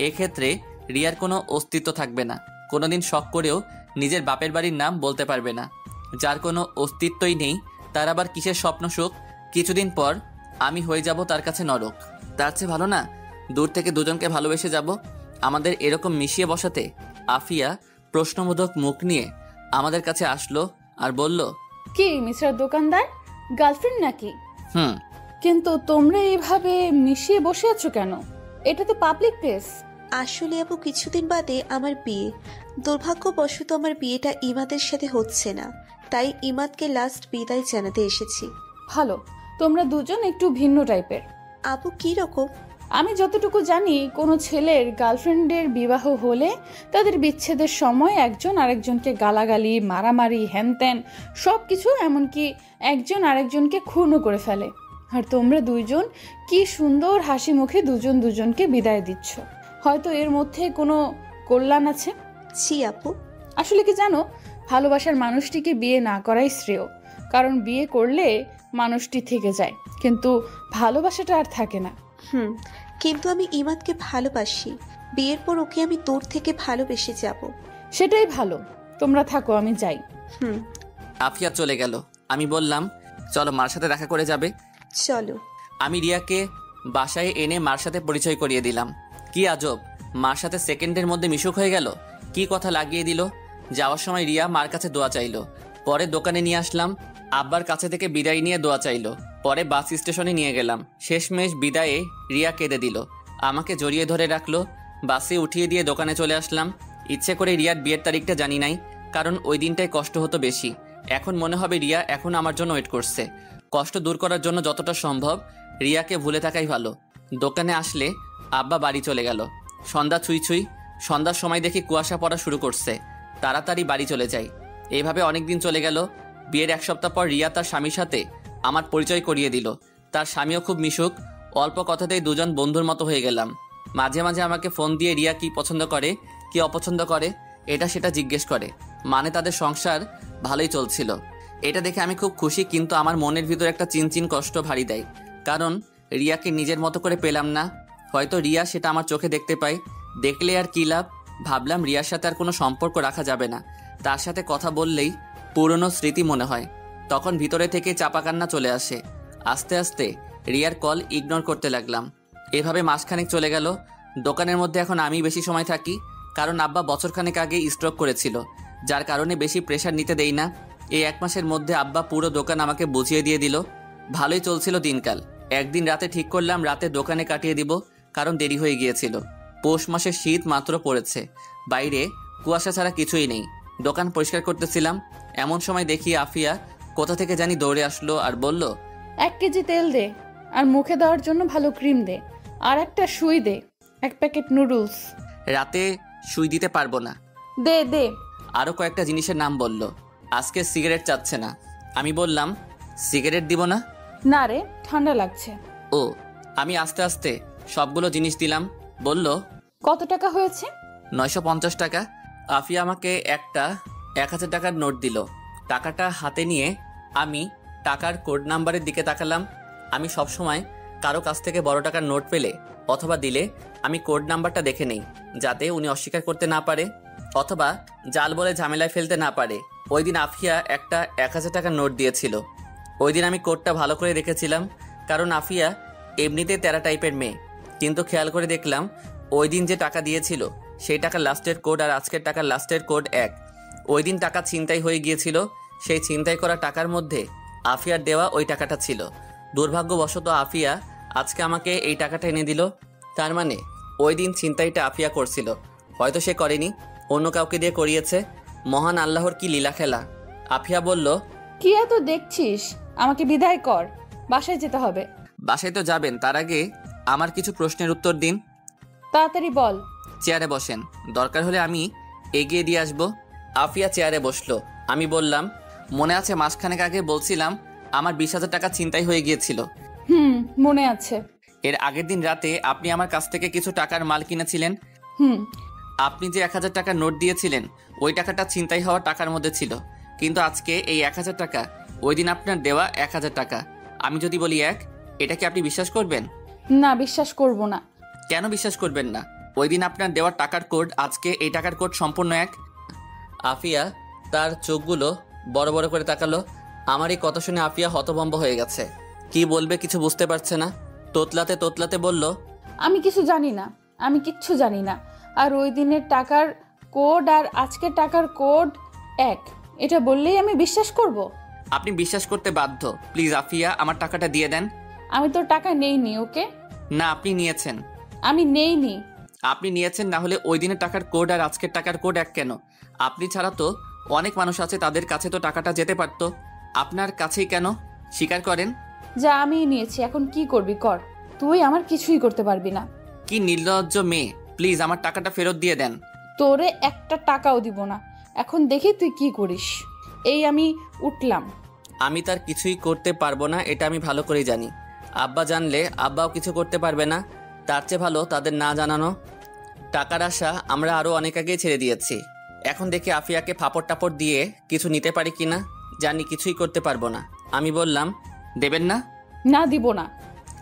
এক্ষেত্রে রিয়ার কোনো অস্তিত্ব থাকবে না। কোনোদিন শখ করেও নিজের বাপের বাড়ির নাম বলতে পারবে না। যার কোনো অস্তিত্বই নেই তার আবার কিসের স্বপ্ন সুখ? কিছুদিন পর আমি হয়ে যাব তার কাছে নরক। তার চেয়ে ভালো না দূর থেকে দুজনকে ভালোবেসে যাব। আমাদের এরকম মিশিয়ে বসাতে আফিয়া প্রশ্নবোধক মুখ নিয়ে আমাদের কাছে আসলো আর বলল, কি মিস্টার দোকানদার, গার্লফ্রেন্ড নাকি? হুম। কিন্তু তোমরা এইভাবে মিশিয়ে বসে আছো কেন? এটা তো পাবলিক প্লেস। আসলে আপু কিছুদিন বাদে আমার বিয়ে। দুর্ভাগ্যবশত আমার বিয়েটা ইমাদের সাথে হচ্ছে না, তাই ইমাদকে লাস্ট বিদায় জানাতে এসেছি। ভালো, তোমরা দুজন একটু ভিন্ন টাইপের। আপু কি রকম? আমি যতটুকু জানি, কোনো ছেলের গার্লফ্রেন্ডের বিবাহ হলে তাদের বিচ্ছেদের সময় একজন আরেকজনকে গালাগালি, মারামারি, হ্যানত্যান সব কিছু, এমনকি একজন আরেকজনকে খুনও করে ফেলে। আর তোমরা দুইজন কি সুন্দর হাসি মুখে দুজন দুজনকে বিদায় দিচ্ছ। হয়তো এর মধ্যে কোনো কল্যাণ আছে। ছি আপু। আসলে কি জানো, ভালোবাসার মানুষটিকে বিয়ে না করাই শ্রেয়। কারণ বিয়ে করলে মানুষটি থেকে যায়, কিন্তু ভালোবাসাটা আর থাকে না। কিন্তু আমি ইমাদকে ভালোবাসি। বিয়ের পর ওকে আমি দূর থেকে ভালোবেসে যাব। সেটাই ভালো, তোমরা থাকো, আমি যাই। আফিয়া চলে গেল। আমি বললাম, চলো মার সাথে দেখা করে যাবে। চলো। আমি রিয়াকে বাসায় এনে মার সাথে পরিচয় করিয়ে দিলাম। কি আজব, মার সাথে সেকেন্ডের মধ্যে মিশুক হয়ে গেল। কি কথা লাগিয়ে দিল। যাওয়ার সময় রিয়া মার কাছে দোয়া চাইলো, পরে দোকানে নিয়ে আসলাম। আব্বার কাছে থেকে বিদায় নিয়ে দোয়া চাইলো, পরে বাস স্টেশনে নিয়ে গেলাম। শেষমেশ বিদায়ে রিয়া কেঁদে দিল, আমাকে জড়িয়ে ধরে রাখলো। বাসে উঠিয়ে দিয়ে দোকানে চলে আসলাম। ইচ্ছে করে রিয়ার বিয়ের তারিখটা জানি নাই, কারণ ওই দিনটাই কষ্ট হতো বেশি। এখন মনে হবে রিয়া এখন আমার জন্য ওয়েট করছে। কষ্ট দূর করার জন্য যতটা সম্ভব রিয়াকে ভুলে থাকাই ভালো। দোকানে আসলে আব্বা বাড়ি চলে গেল। সন্ধ্যা ছুঁই ছুঁই, সন্ধ্যার সময় দেখি কুয়াশা পড়া শুরু করছে। তাড়াতাড়ি বাড়ি চলে যাই। এইভাবে অনেক দিন চলে গেল। বিয়ের 1 সপ্তাহ পর রিয়া তার স্বামীর সাথে আমার পরিচয় করিয়ে দিল। তার স্বামীও খুব মিশুক। অল্প কথাতেই দুজন বন্ধুর মতো হয়ে গেলাম। মাঝে মাঝে আমাকে ফোন দিয়ে রিয়া কি পছন্দ করে, কি অপছন্দ করে, এটা সেটা জিজ্ঞেস করে। মানে তাদের সংসার ভালোই চলছিল। এটা দেখে আমি খুব খুশি, কিন্তু আমার মনের ভিতর একটা চিনচিন কষ্ট ভারী দেয়। কারণ রিয়াকে নিজের মতো করে পেলাম না। হয়তো রিয়া সেটা আমার চোখে দেখতে পায়। দেখলে আর কি লাভ। ভাবলাম রিয়ার সাথে আর কোনো সম্পর্ক রাখা যাবে না। তার সাথে কথা বললেই পুরনো স্মৃতি মনে হয়। তখন ভিতরে থেকে চাপা কান্না চলে আসে। আস্তে আস্তে রিয়ার কল ইগনোর করতে লাগলাম। এভাবে মাসখানেক চলে গেল। দোকানের মধ্যে এখন আমি বেশি সময় থাকি, কারণ আব্বা বছরখানেক আগে স্ট্রোক করেছিল, যার কারণে বেশি প্রেশার নিতে দেই না। এই 1 মাসের মধ্যে আব্বা পুরো দোকান আমাকে বুঝিয়ে দিয়ে দিল। ভালোই চলছিল দিনকাল। একদিন রাতে ঠিক করলাম রাতে দোকানে কাটিয়ে দিব, কারণ দেরি হয়ে গিয়েছিল। পৌষ মাসের শীত মাত্র পড়েছে, বাইরে কুয়াশা ছাড়া কিছুই নেই। দোকান পরিষ্কার করতেছিলাম, এমন সময় দেখি আফিয়া কোথা থেকে জানি দৌড়ে আসলো আর বলল, 1 কেজি তেল দে, আর মুখে দেওয়ার জন্য ভালো ক্রিম দে, আর একটা সুই দে, 1 প্যাকেট নুডলস। রাতে সুই দিতে পারবো না। দে দে। আরও কয়েকটা জিনিসের নাম বলল। আজকে সিগারেট চাচ্ছে না। আমি বললাম, সিগারেট দিব না। না রে, ঠান্ডা লাগছে। ও। আমি আস্তে আস্তে সবগুলো জিনিস দিলাম। বলল, কত টাকা হয়েছে? 950 টাকা। আফিয়া আমাকে একটা 1000 টাকার নোট দিল। টাকাটা হাতে নিয়ে আমি টাকার কোড নাম্বারের দিকে তাকালাম। আমি সবসময় কারো কাছ থেকে বড় টাকার নোট পেলে অথবা দিলে আমি কোড নাম্বারটা দেখে নেই, যাতে উনি অস্বীকার করতে না পারে অথবা জাল বলে ঝামেলায় ফেলতে না পারে। ওই দিন আফিয়া একটা 1000 টাকার নোট দিয়েছিল। ওই দিন আমি কোডটা ভালো করে রেখেছিলাম, কারণ আফিয়া এমনিতে তেরা টাইপের মেয়ে। কিন্তু খেয়াল করে দেখলাম ওই দিন যে টাকা দিয়েছিল সেই টাকার লাস্টের কোড আর আজকের টাকার লাস্টের কোড এক। ওই দিন টাকা ছিনতাই হয়ে গিয়েছিল, সেই ছিনতাই করা টাকার মধ্যে আফিয়ার দেওয়া ওই টাকাটা ছিল। দুর্ভাগ্যবশত আফিয়া আজকে আমাকে এই টাকাটা এনে দিল। তার মানে ওই দিন ছিনতাইটা আফিয়া করছিল, হয়তো সে করেনি, অন্য কাউকে দিয়ে করিয়েছে। মহান আল্লাহর কি লীলা খেলা। আফিয়া বলল, কি এত দেখছিস, আমাকে বিদায় কর, বাসায় যেতে হবে। বাসায় তো যাবেন, তার আগে আমার কিছু প্রশ্নের উত্তর দিন। তাড়াতাড়ি বল। চেয়ারে বসেন, দরকার হলে আমি এগিয়ে দিয়ে আসবো। আফিয়া চেয়ারে বসলো। আমি বললাম, মনে আছে মাসখানেক আগে বলছিলাম আমার 20,000 টাকা ছিনতাই হয়ে গিয়েছিল? মনে আছে। এর আগের দিন রাতে আপনি আমার কাছ থেকে কিছু টাকার মাল কিনেছিলেন। আপনি যে 1000 টাকার নোট দিয়েছিলেন ওই টাকাটা ছিনতাই হওয়া টাকার মধ্যে ছিল, কিন্তু আজকে এই 1000 টাকা ওই দিন আপনার দেওয়া 1000 টাকা। আমি যদি বলি এক, এটা কি আপনি বিশ্বাস করবেন? না, বিশ্বাস করব না। কেন বিশ্বাস করবেন না? ওই দিন আপনার দেওয়ার টাকার কোড আজকে এই টাকার কোড সম্পূর্ণ এক। আফিয়া তার চোখগুলো বড় বড় করে তাকালো। আমার এই কথা শুনে আফিয়া হতভম্ব হয়ে গেছে। কি বলবে কিছু বুঝতে পারছে না। তোতলাতে তোতলাতে বলল, আমি কিছু জানি না, আমি কিচ্ছু জানি না। আর ওই দিনের টাকার কোড আর আজকের টাকার কোড এক, এটা বললেই আমি বিশ্বাস করব? আপনি বিশ্বাস করতে বাধ্য। প্লিজ আফিয়া, আমার টাকাটা দিয়ে দেন। আমি তোর টাকা নেইনি। ওকে, না, আপনি নিয়েছেন। আমি নেইনি। আপনি নিয়েছেন, না হলে ওই দিনের টাকার কোড আর আজকের টাকার কোড এক কেন? আপনি ছাড়া তো অনেক মানুষ আছে, তাদের কাছে তো টাকাটা যেতে পারতো, আপনার কাছেই কেন? স্বীকার করেন। যা, আমি নিয়েছি, এখন কি করবি কর, তুই আমার কিছুই করতে পারবি না। কি নির্লজ্জ মেয়ে! প্লিজ আমার টাকাটা ফেরত দিয়ে দেন। তোরে একটা টাকাও দিব না। এখন দেখি তুই কি করিস। এই আমি উঠলাম। আমি তার কিছুই করতে পারবো না, এটা আমি ভালো করেই জানি। আব্বা জানলে আব্বাও কিছু করতে পারবে না, তার চেয়ে ভালো তাদের না জানানো। টাকার আশা আমরা আরও অনেক আগেই ছেড়ে দিয়েছি। এখন দেখি আফিয়াকে ফাপড় টাপড় দিয়ে কিছু নিতে পারি কিনা। জানি কিছুই করতে পারবো না। আমি বললাম, দেবেন না? না, দিব না।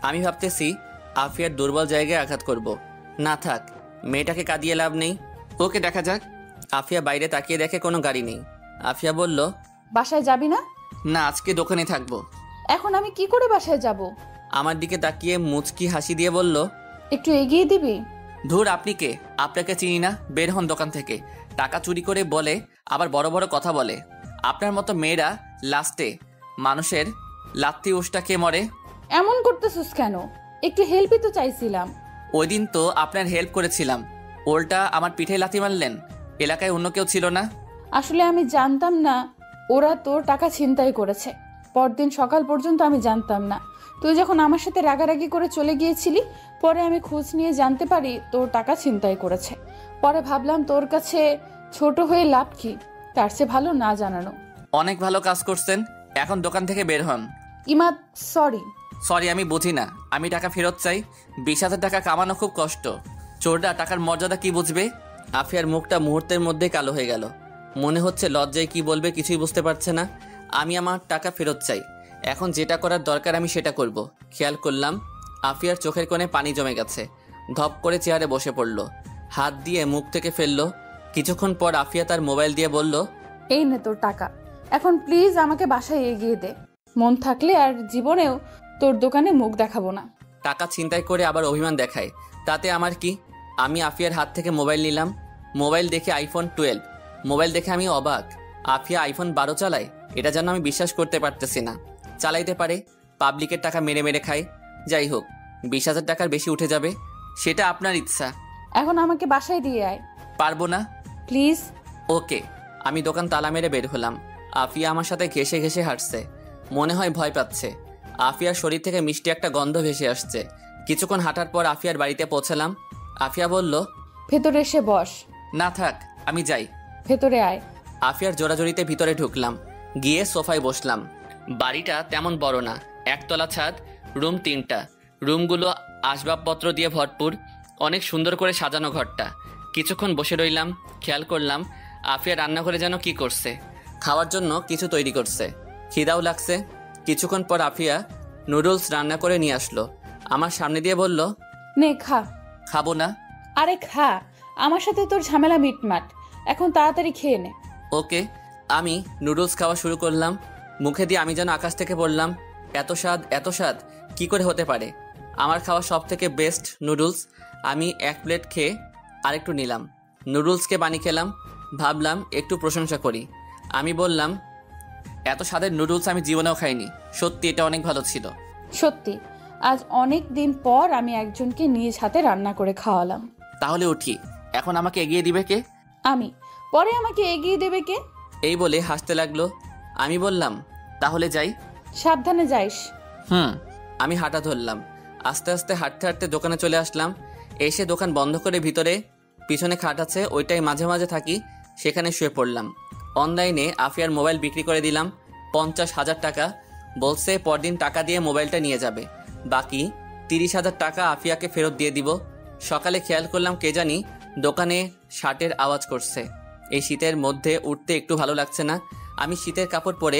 আমি ভাবতেছি আফিয়ার দুর্বল জায়গায় আঘাত করব। না থাক, মেয়েটাকে কাঁদিয়ে লাভ নেই, ওকে দেখা যাক। আফিয়া বাইরে তাকিয়ে দেখে কোনো গাড়ি নেই। আফিয়া বলল, বাসায় যাবি না? না, আজকে দোকানে থাকবো। এখন আমি কি করে বাসায় যাব? আমার দিকে তাকিয়ে মুচকি হাসি দিয়ে বলল, একটু এগিয়ে দিবি? ধুর, আপনি কে? আপনাকে চিনি না, বের হন দোকান থেকে। টাকা চুরি করে বলে, আবার বড় বড় কথা বলে। আপনার মতো মেয়েরা লাস্টে মানুষের লাত্তি উষ্টা খেয়ে মরে। এমন করতেছিস কেন? একটু হেল্পই তো চাইছিলাম। ওই দিন তো আপনার হেল্প করেছিলাম, ওল্টা আমার পিঠে লাথি মারলেন। এলাকায় অন্য কেউ ছিল না? আসলে আমি জানতাম না ওরা তোর টাকা ছিনতাই করেছে। পরদিন সকাল পর্যন্ত আমি জানতাম না। তুই যখন আমার সাথে রাগারাগি করে চলে গিয়েছিলি, পরে আমি খোঁজ নিয়ে জানতে পারি তোর টাকা ছিনতাই করেছে। পরে ভাবলাম তোর কাছে ছোট হয়ে লাভ কি, তার চেয়ে ভালো না জানানো। অনেক ভালো কাজ করছেন, এখন দোকান থেকে বের হন। ইমাদ, সরি। সরি আমি বুঝি না, আমি টাকা ফেরত চাই। 20,000 টাকা কামানো খুব কষ্ট। চোররা টাকার মর্যাদা কি বুঝবে? আফিয়ার মুখটা মুহূর্তের মধ্যে কালো হয়ে গেল। মনে হচ্ছে লজ্জায় কি বলবে কিছুই বুঝতে পারছে না। আমি আমার টাকা ফেরত চাই। এখন যেটা করার দরকার আমি সেটা করব। খেয়াল করলাম আফিয়ার চোখের কোণে পানি জমে গেছে। ধপ করে চেয়ারে বসে পড়ল, হাত দিয়ে মুখ থেকে ফেললো। কিছুক্ষণ পর আফিয়া তার মোবাইল দিয়ে বলল, এই নে তোর টাকা, এখন প্লিজ আমাকে বাসায় এগিয়ে দে। মন থাকলে আর জীবনেও তোর দোকানে মুখ দেখাবো না। টাকা ছিনতাই করে আবার অভিমান দেখায়, তাতে আমার কি? আমি আফিয়ার হাত থেকে মোবাইল নিলাম। মোবাইল দেখে আইফোন 12। মোবাইল দেখে আমি অবাক। আফিয়া আইফোন 12 চালায়, এটা যেন আমি বিশ্বাস করতে পারতেছি না। চালাইতে পারে, পাবলিকের টাকা মেরে মেরে খায়। যাই হোক, 20,000 টাকার বেশি উঠে যাবে, সেটা আপনার ইচ্ছা। এখন আমাকে বাসায় দিয়ে আয়। পারবো না। প্লিজ। ওকে। আমি দোকান তালা মেরে বের হলাম। আফিয়া আমার সাথে ঘেসে ঘেসে হাঁটছে, মনে হয় ভয় পাচ্ছে। আফিয়ার শরীর থেকে মিষ্টি একটা গন্ধ ভেসে আসছে। কিছুক্ষণ হাঁটার পর আফিয়ার বাড়িতে পৌঁছালাম। আফিয়া বলল, ভেতরে এসে বস। না থাক, আমি যাই। ভেতরে আয়। আফিয়ার জোরাজোরিতে ভিতরে ঢুকলাম, গিয়ে সোফায় বসলাম। বাড়িটা তেমন বড় না, একতলা ছাদ, রুম 3টা। রুমগুলো আসবাবপত্র দিয়ে ভরপুর, অনেক সুন্দর করে সাজানো ঘরটা। কিছুক্ষণ বসে রইলাম, খেয়াল করলাম আফিয়া রান্নাঘরে যেন কি করছে, খাওয়ার জন্য কিছু তৈরি করছে। খিদাও লাগছে। কিছুক্ষণ পর আফিয়া নুডলস রান্না করে নিয়ে আসলো, আমার সামনে দিয়ে বলল, নে খা। খাবো না। আরে খা, আমার সাথে তোর ঝামেলা মিটমাট, এখন তাড়াতাড়ি খেয়ে নে। ওকে। আমি নুডলস খাওয়া শুরু করলাম। মুখে দিয়ে আমি যেন আকাশ থেকে পড়লাম। এত স্বাদ, এত স্বাদ কি করে হতে পারে? আমার খাওয়া সব থেকে বেস্ট নুডলস। আমি 1 প্লেট খেয়ে আরেকটু নিলাম। নুডলসকে পানি খেলাম, ভাবলাম একটু প্রশংসা করি। আমি বললাম, এত স্বাদের নুডলস আমি জীবনেও খাইনি, সত্যি এটা অনেক ভালো ছিল। সত্যি, আজ অনেক দিন পর আমি একজনকে নিজ হাতে রান্না করে খাওয়ালাম। তাহলে উঠি, এখন আমাকে এগিয়ে দিবে কে? আমি। পরে আমাকে এগিয়ে দেবে কে? এই বলে হাসতে লাগলো। আমি বললাম, তাহলে যাই। সাবধানে যাইস। আমি হাঁটা ধরলাম। আস্তে আস্তে হাঁটতে হাঁটতে দোকানে চলে আসলাম। এসে দোকান বন্ধ করে ভিতরে পিছনে খাট আছে, ওইটাই মাঝে মাঝে থাকি, সেখানে শুয়ে পড়লাম। অনলাইনে আফিয়ার মোবাইল বিক্রি করে দিলাম 50,000 টাকা। বলছে পরদিন টাকা দিয়ে মোবাইলটা নিয়ে যাবে, বাকি 30,000 টাকা আফিয়াকে ফেরত দিয়ে দিব। সকালে খেয়াল করলাম কে জানি দোকানে শার্টের আওয়াজ করছে। এই শীতের মধ্যে উঠতে একটু ভালো লাগছে না। আমি শীতের কাপড় পরে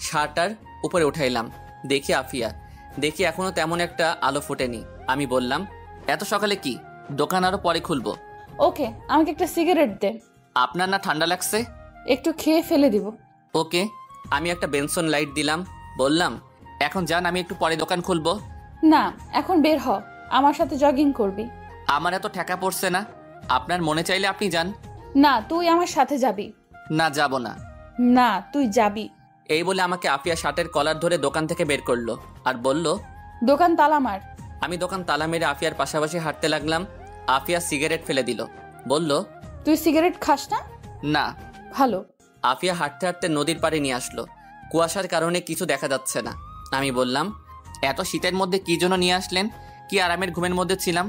শার্টার উপরে উঠাইলাম। দেখি আফিয়া, দেখি এখনো তেমন একটা আলো ফোটেনি। আমি বললাম, এত সকালে কি? দোকান আরো পরে খুলবো। ওকে, আমাকে একটা সিগারেট দে। আপনার না ঠান্ডা লাগছে? একটু খেয়ে ফেলে দিব। ওকে। আমি একটা বেনসন লাইট দিলাম, বললাম, এখন যান, আমি একটু পরে দোকান খুলবো। না, এখন বের হ, আমার সাথে জগিং করবি। আমার এত ঠেকা পড়ছে না, আপনার মনে চাইলে আপনি যান। না, তুই আমার সাথে যাবি। না, যাব না। না, তুই যাবি। এই বলে আমাকে আফিয়া শার্টের কলার ধরে দোকান থেকে বের করলো আর বলল, দোকান তালা মার। আমি দোকান তালা মেরে আফিয়ার পাশাপাশি হাঁটতে লাগলাম। আফিয়া সিগারেট ফেলে দিল, বলল, তুই সিগারেট খাস না? না। ভালো। আফিয়া হাঁটতে হাঁটতে নদীর পাড়ে নিয়ে আসলো। কুয়াশার কারণে কিছু দেখা যাচ্ছে না। আমি বললাম, এত শীতের মধ্যে কি জন্য নিয়ে আসলেন? কি আরামের ঘুমের মধ্যে ছিলাম।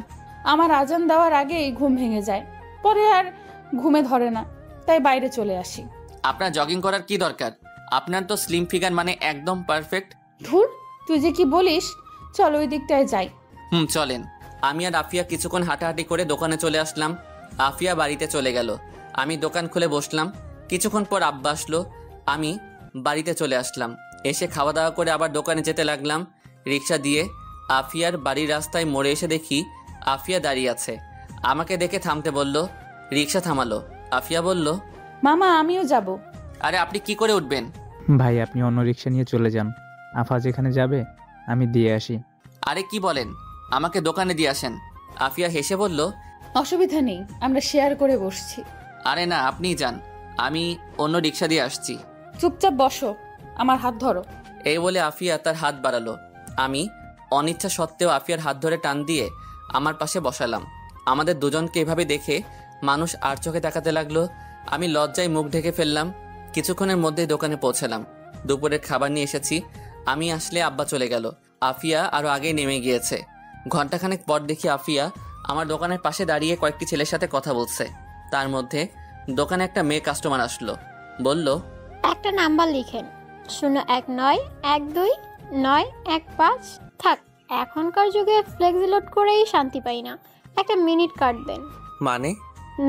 আমার আজান দেওয়ার আগেই ঘুম ভেঙে যায়, পরে আর ঘুমে ধরে না, তাই বাইরে চলে আসি। আপনার জগিং করার কি দরকার? আপনার তো স্লিম ফিগার, মানে একদম পারফেক্ট। ধুর, তুই যে কি বলিস, চল ওই দিকটায় যাই। চলেন। আমি আর আফিয়া কিছুক্ষণ হাঁটাহাঁটি করে দোকানে চলে আসলাম। আফিয়া বাড়িতে চলে গেল। আমি দোকান খুলে বসলাম। কিছুক্ষণ পর আব্বা আসলো। আমি বাড়িতে চলে আসলাম। এসে খাওয়া দাওয়া করে আবার দোকানে যেতে লাগলাম। রিক্সা দিয়ে আফিয়ার বাড়ির রাস্তায় মোড়ে এসে দেখি আফিয়া দাঁড়িয়ে আছে। আমাকে দেখে থামতে বলল। রিক্সা থামালো। আফিয়া বলল, মামা, আমিও যাব। আরে আপনি কি করে উঠবেন? ভাই, আপনি অন্য রিক্সা নিয়ে চলে যান, আফা যেখানে যাবে আমি দিয়ে আসি। আরে কি বলেন, আমাকে দোকানে দিয়ে আসেন। আফিয়া হেসে বলল, অসুবিধা নেই, আমরা শেয়ার করে বসছি। আরে না, আপনিই যান, আমি অন্য রিক্সা দিয়ে আসছি। চুপচাপ বসো, আমার হাত ধরো। এই বলে আফিয়া তার হাত বাড়ালো। আমি অনিচ্ছা সত্ত্বেও আফিয়ার হাত ধরে টান দিয়ে আমার পাশে বসালাম। আমাদের দুজনকে এভাবে দেখে মানুষ আর চোখে তাকাতে লাগলো। আমি লজ্জায় মুখ ঢেকে ফেললাম। কিছুক্ষণের মধ্যেই দোকানে পৌঁছালাম। দুপুরের খাবার নিয়ে এসেছি। আমি আসলে আব্বা চলে গেল। আফিয়া আরও আগেই নেমে গিয়েছে। ঘন্টাখানেক পর দেখি আফিয়া আমার দোকানের পাশে দাঁড়িয়ে কয়েকটি ছেলের সাথে কথা বলছে। তার মধ্যে দোকানে একটা মেয়ে কাস্টমার আসলো। বলল, একটা নাম্বার লিখেন, 0112929115। থাক, এখনকার যুগে ফ্লেক্সি লোড করেই শান্তি পাই না, একটা মিনিট কার্ড দেন। মানে?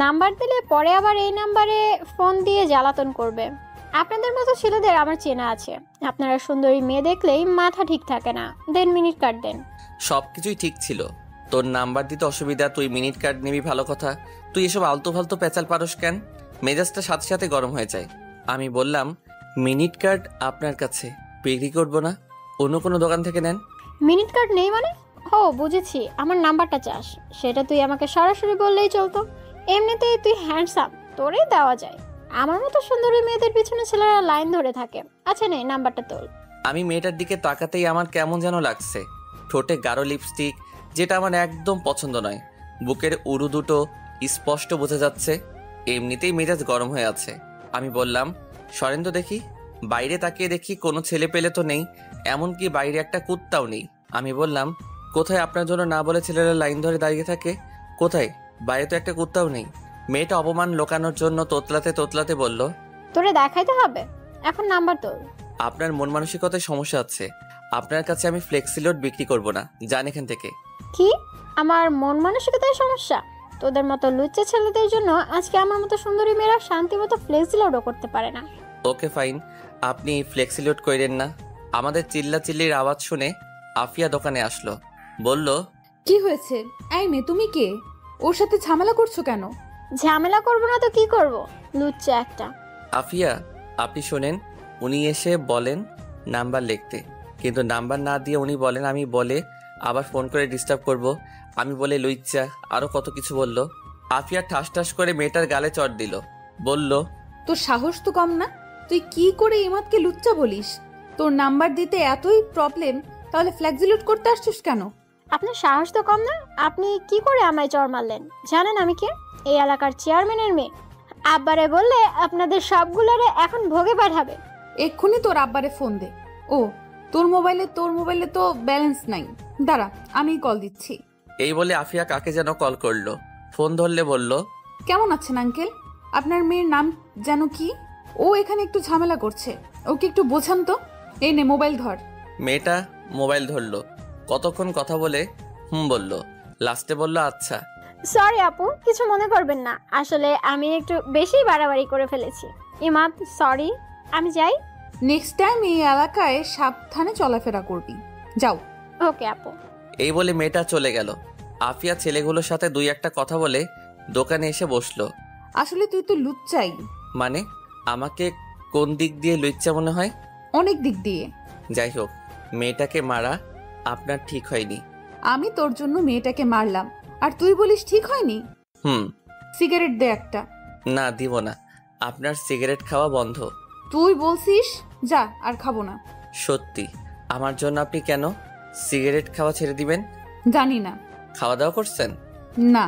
নাম্বার দিলে পরে আবার এই নাম্বারে ফোন দিয়ে জ্বালাতন করবে। আপনাদের মতো ছেলেদের আমার চেনা আছে, আপনারা সুন্দরী মেয়ে দেখলেই মাথা ঠিক থাকে না। দেন মিনিট কার্ড দেন। সব কিছুই ঠিক ছিল, তোর নাম্বার দিতে অসুবিধা, তুই মিনিট কার্ড নিবি ভালো কথা, তুই এসব আলতু ফালতু পেঁচাল পারস কেন? মেজাজটা সাথে সাথে গরম হয়ে যায়। আমি বললাম, মিনিট কার্ড আপনার কাছে বিক্রি করবো না, অন্য কোনো দোকান থেকে নেন। মিনিট কার্ড নেই মানে? ও বুঝেছি, আমার নাম্বারটা চাস, সেটা তুই আমাকে সরাসরি বললেই চলতো। এমনিতেই তুই হ্যান্ডসাম, তোরেই দেওয়া যায়। আমার মতো সুন্দরী মেয়েদের পিছনে ছেলেরা লাইন ধরে থাকে। আচ্ছা নে, নাম্বারটা তোল। আমি মেয়েটার দিকে তাকাতেই আমার কেমন যেন লাগছে। ঠোঁটে গাঢ় লিপস্টিক, যেটা আমার একদম পছন্দ নয়। বুকের উরু দুটো স্পষ্ট বোঝা যাচ্ছে। এমনিতেই মেজাজ গরম হয়ে আছে। আমি বললাম, সরেন তো দেখি। বাইরে তাকিয়ে দেখি কোনো ছেলে পেলে তো নেই, এমনকি বাইরে একটা কুত্তাও নেই। আমি বললাম, কোথায় আপনার জন্য না বলে ছেলেরা লাইন ধরে দাঁড়িয়ে থাকে? কোথায়? বাইরে তো একটা কুত্তাও নেই। মেয়েটা অপমান লোকানোর জন্য তোতলাতে তোতলাতে বলল, তোরে দেখাইতে হবে, এখন নাম্বার তোল। আপনার মন মানসিকতায় সমস্যা আছে। আপনার কাছে আমি ফ্লেক্সিলোড বিক্রি করব না, যান এখান থেকে। কি? আমার মন মানসিকতায় সমস্যা? তোদের মতো লুচ্চা ছেলেদের জন্য আজকে আমার মতো সুন্দরী মেয়েরা শান্তি মতো ফ্লেক্সিলোডও করতে পারে না। ওকে ফাইন, আপনি ফ্লেক্সিলোড করেন না। আমাদের চিল্লাচিল্লির আওয়াজ শুনে আফিয়া দোকানে আসলো। বলল, কি হয়েছে? এই মেয়ে, তুমি কে? ওর সাথে ঝামেলা করছো কেন? ঝামেলা করবো না তো কি করব, লুচ্চা একটা। আফিয়া, আপনি শোনেন, উনি এসে বলেন নাম্বার লিখতে, কিন্তু নাম্বার না দিয়ে উনি বলেন আমি বলে আবার ফোন করে ডিস্টার্ব করব। আমি বলে লুইচ্চা, আরো কত কিছু বলল। আফিয়া ঠাস ঠাস করে মেয়েটার গালে চড় দিল। বলল, তোর সাহস তো কম না, তুই কি করে ইমাদকে লুচ্চা বলিস? তোর নাম্বার দিতে এতই প্রবলেম, তাহলে ফ্ল্যাক্সিলোড করতে আসছিস কেন? আপনার সাহস তো কম না, আপনি কি করে আমায় চড় মারলেন? জানেন আমি কে? এই এলাকার চেয়ারম্যানের মেয়ে। আব্বারে বললে আপনাদের সবগুলোরে এখন ভোগে পাঠাবে। এক্ষুনি তোর আব্বারে ফোন দে। ও, তোর মোবাইলে তো ব্যালেন্স নাই, দাঁড়া আমি কল দিচ্ছি। এই বলে আফিয়া কাকে যেন কল করলো। ফোন ধরলে বলল, কেমন আছেন আঙ্কেল? আপনার মেয়ের নাম যেন কি? ও এখানে একটু ঝামেলা করছে, ওকে একটু বোঝান তো। এই নে মোবাইল ধর। মেয়েটা মোবাইল ধরলো। কতক্ষণ কথা বলে বলল। লাস্টে বলল, আচ্ছা। সরি আপু, কিছু মনে করবেন না, আসলে আমি একটু বেশি বাড়াবাড়ি করে ফেলেছি। ইমাদ সরি, আমি যাই। নেক্সট টাইম এই এলাকায় সাবধানে চলাফেরা করবি, যাও। ওকে আপু। এই বলে মেয়েটা চলে গেল। আফিয়া ছেলেগুলোর সাথে দুই একটা কথা বলে দোকানে এসে বসলো। আসলে তুই তো লুচ্চাই। মানে আমাকে কোন দিক দিয়ে লুচ্চা মনে হয়? অনেক দিক দিয়ে। যাই হোক, মেয়েটাকে মারা আপনার ঠিক হয়নি। আমি তোর জন্য মেয়েটাকে মারলাম আর তুই বলিস ঠিক হয়নি? হুম। সিগারেট দে একটা। না, দিব না। আপনার সিগারেট খাওয়া বন্ধ। তুই বলছিস, যা, আর খাবো না। সত্যি? আমার জন্য আপনি কেন সিগারেট খাওয়া ছেড়ে দিবেন? জানি না। খাওয়া দাওয়া করছেন? না।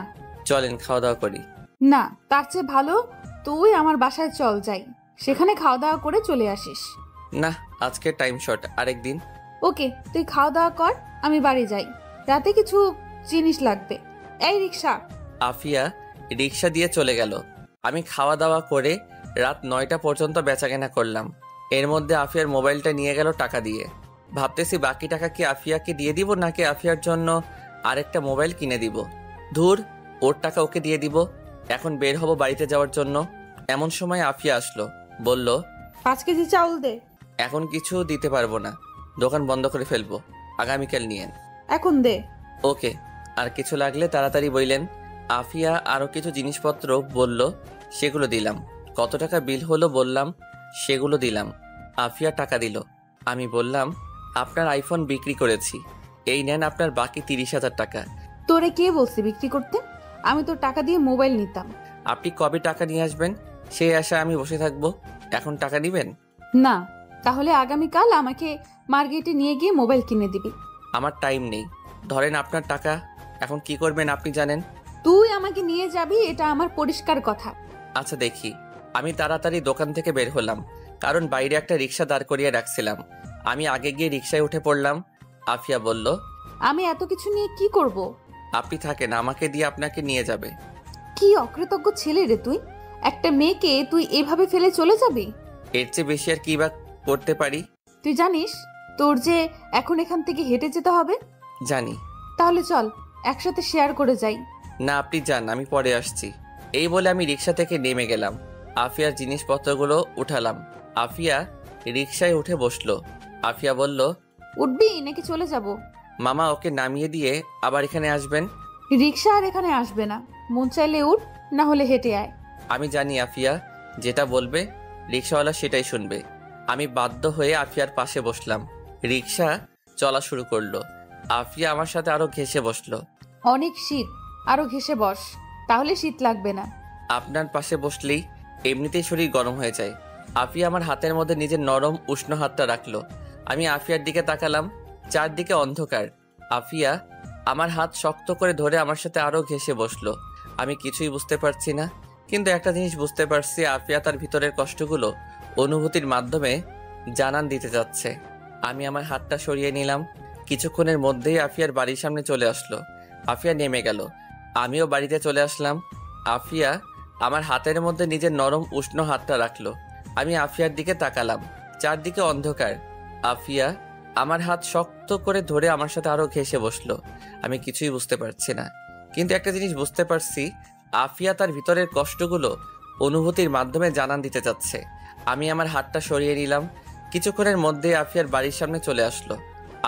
চলেন খাওয়া দাওয়া করি। না, তার চেয়ে ভালো তুই আমার বাসায় চল যাই, সেখানে খাওয়া দাওয়া করে চলে আসিস। না, আজকে টাইম শর্ট, আরেকদিন। ওকে, তুই খাওয়া দাওয়া কর, আমি বাড়ি যাই, রাতে কিছু জিনিস লাগবে। এই রিক্সা। আফিয়া রিক্সা দিয়ে চলে গেল। আমি খাওয়া দাওয়া করে রাত 9টা পর্যন্ত বেচাকেনা করলাম। এর মধ্যে আফিয়ার মোবাইলটা নিয়ে গেল টাকা দিয়ে। ভাবতেছি বাকি টাকা কি আফিয়াকে দিয়ে দিব নাকি আফিয়ার জন্য আরেকটা মোবাইল কিনে দিব। ধুর, ওর টাকা ওকে দিয়ে দিব। এখন বের হব বাড়িতে যাওয়ার জন্য। এমন সময় আফিয়া আসলো, বলল, 5 কেজি চাউল দে। এখন কিছু দিতে পারবো না, দোকান বন্ধ করে ফেলবো, আগামীকাল নিয়েন। এখন দে। ওকে। আর কিছু লাগলে তাড়াতাড়ি বললেন। আফিয়া আরও কিছু জিনিসপত্র বলল, সেগুলো দিলাম। কত টাকা বিল হলো বললাম, সেগুলো দিলাম। আফিয়া টাকা দিল। আমি বললাম, আপনার আইফোন বিক্রি করেছি, এই নেন আপনার বাকি 30,000 টাকা। তোরে কে বলছে বিক্রি করতে? আমি তোর টাকা দিয়ে মোবাইল নিতাম। আপনি কবে টাকা নিয়ে আসবেন সেই আশা আমি বসে থাকবো? এখন টাকা দিবেন? না, তাহলে আগামীকাল আমাকে মার্কেটে নিয়ে গিয়ে মোবাইল কিনে দিবি। আমার টাইম নেই। ধরেন আপনার টাকা, এখন কি করবেন আপনি জানেন। তুই আমাকে নিয়ে যাবি, এটা আমার পরিষ্কার কথা। আচ্ছা দেখি। আমি তাড়াতাড়ি দোকান থেকে বের হলাম, কারণ বাইরে একটা রিক্সা দাঁড় করিয়ে রাখছিলাম। আমি আগে গিয়ে রিক্সায় উঠে পড়লাম। আফিয়া বলল, আমি এত কিছু নিয়ে কি করব? আপনি থাকেন, আমাকে দিয়ে আপনাকে নিয়ে যাবে। কি অকৃতজ্ঞ ছেলে রে তুই! একটা মেয়েকে তুই এভাবে ফেলে চলে যাবি? এর চেয়ে বেশি আর কি বা করতে পারি? তুই জানিস তোর যে এখন এখান থেকে হেঁটে যেতে হবে? জানি। তাহলে চল একসাথে শেয়ার করে যাই। না, আপনি যান, আমি পরে আসছি। এই বলে আমি রিক্সা থেকে নেমে গেলাম। আফিয়ার জিনিসপত্রগুলো উঠালাম। আফিয়া রিক্সায় উঠে বসলো। আফিয়া বলল, উঠবি নাকি চলে যাব? মামা ওকে নামিয়ে দিয়ে আবার এখানে আসবেন। রিক্সা আর এখানে আসবে না, মন চাইলে উঠ, না হলে হেঁটে আয়। আমি জানি আফিয়া যেটা বলবে রিক্সাওয়ালা সেটাই শুনবে। আমি বাধ্য হয়ে আফিয়ার পাশে বসলাম। রিক্সা চলা শুরু করলো। আফিয়া আমার সাথে আরো ঘেঁষে বসলো। অনেক শীত, আরো ঘেসে বস, তাহলে শীত লাগবে না। আপনার পাশে বসলেই এমনিতেই শরীর গরম হয়ে যায়। আফিয়া আমার হাতের মধ্যে নিজের নরম উষ্ণ হাতটা রাখলো। আমি আফিয়ার দিকে তাকালাম, চারদিকে অন্ধকার। আফিয়া আমার হাত শক্ত করে ধরে আমার সাথে আরো ঘেঁষে বসলো। আমি কিছুই বুঝতে পারছি না, কিন্তু একটা জিনিস বুঝতে পারছি, আফিয়া তার ভিতরের কষ্টগুলো অনুভূতির মাধ্যমে জানান দিতে যাচ্ছে। আমি আমার হাতটা সরিয়ে নিলাম। কিছুক্ষণের মধ্যেই আফিয়ার বাড়ির সামনে চলে আসলো। আফিয়া নেমে গেল, আমিও বাড়িতে চলে আসলাম। আফিয়া আমার হাতের মধ্যে নিজের নরম উষ্ণ হাতটা রাখলো। আমি আফিয়ার দিকে তাকালাম, চারদিকে অন্ধকার। আফিয়া আমার হাত শক্ত করে ধরে আমার সাথে আরো ঘেঁষে বসলো। আমি কিছুই বুঝতে পারছি না, কিন্তু একটা জিনিস বুঝতে পারছি, আফিয়া তার ভিতরের কষ্টগুলো অনুভূতির মাধ্যমে জানান দিতে চাচ্ছে। আমি আমার হাতটা সরিয়ে নিলাম। কিছুক্ষণের মধ্যে আফিয়ার বাড়ির সামনে চলে আসলো।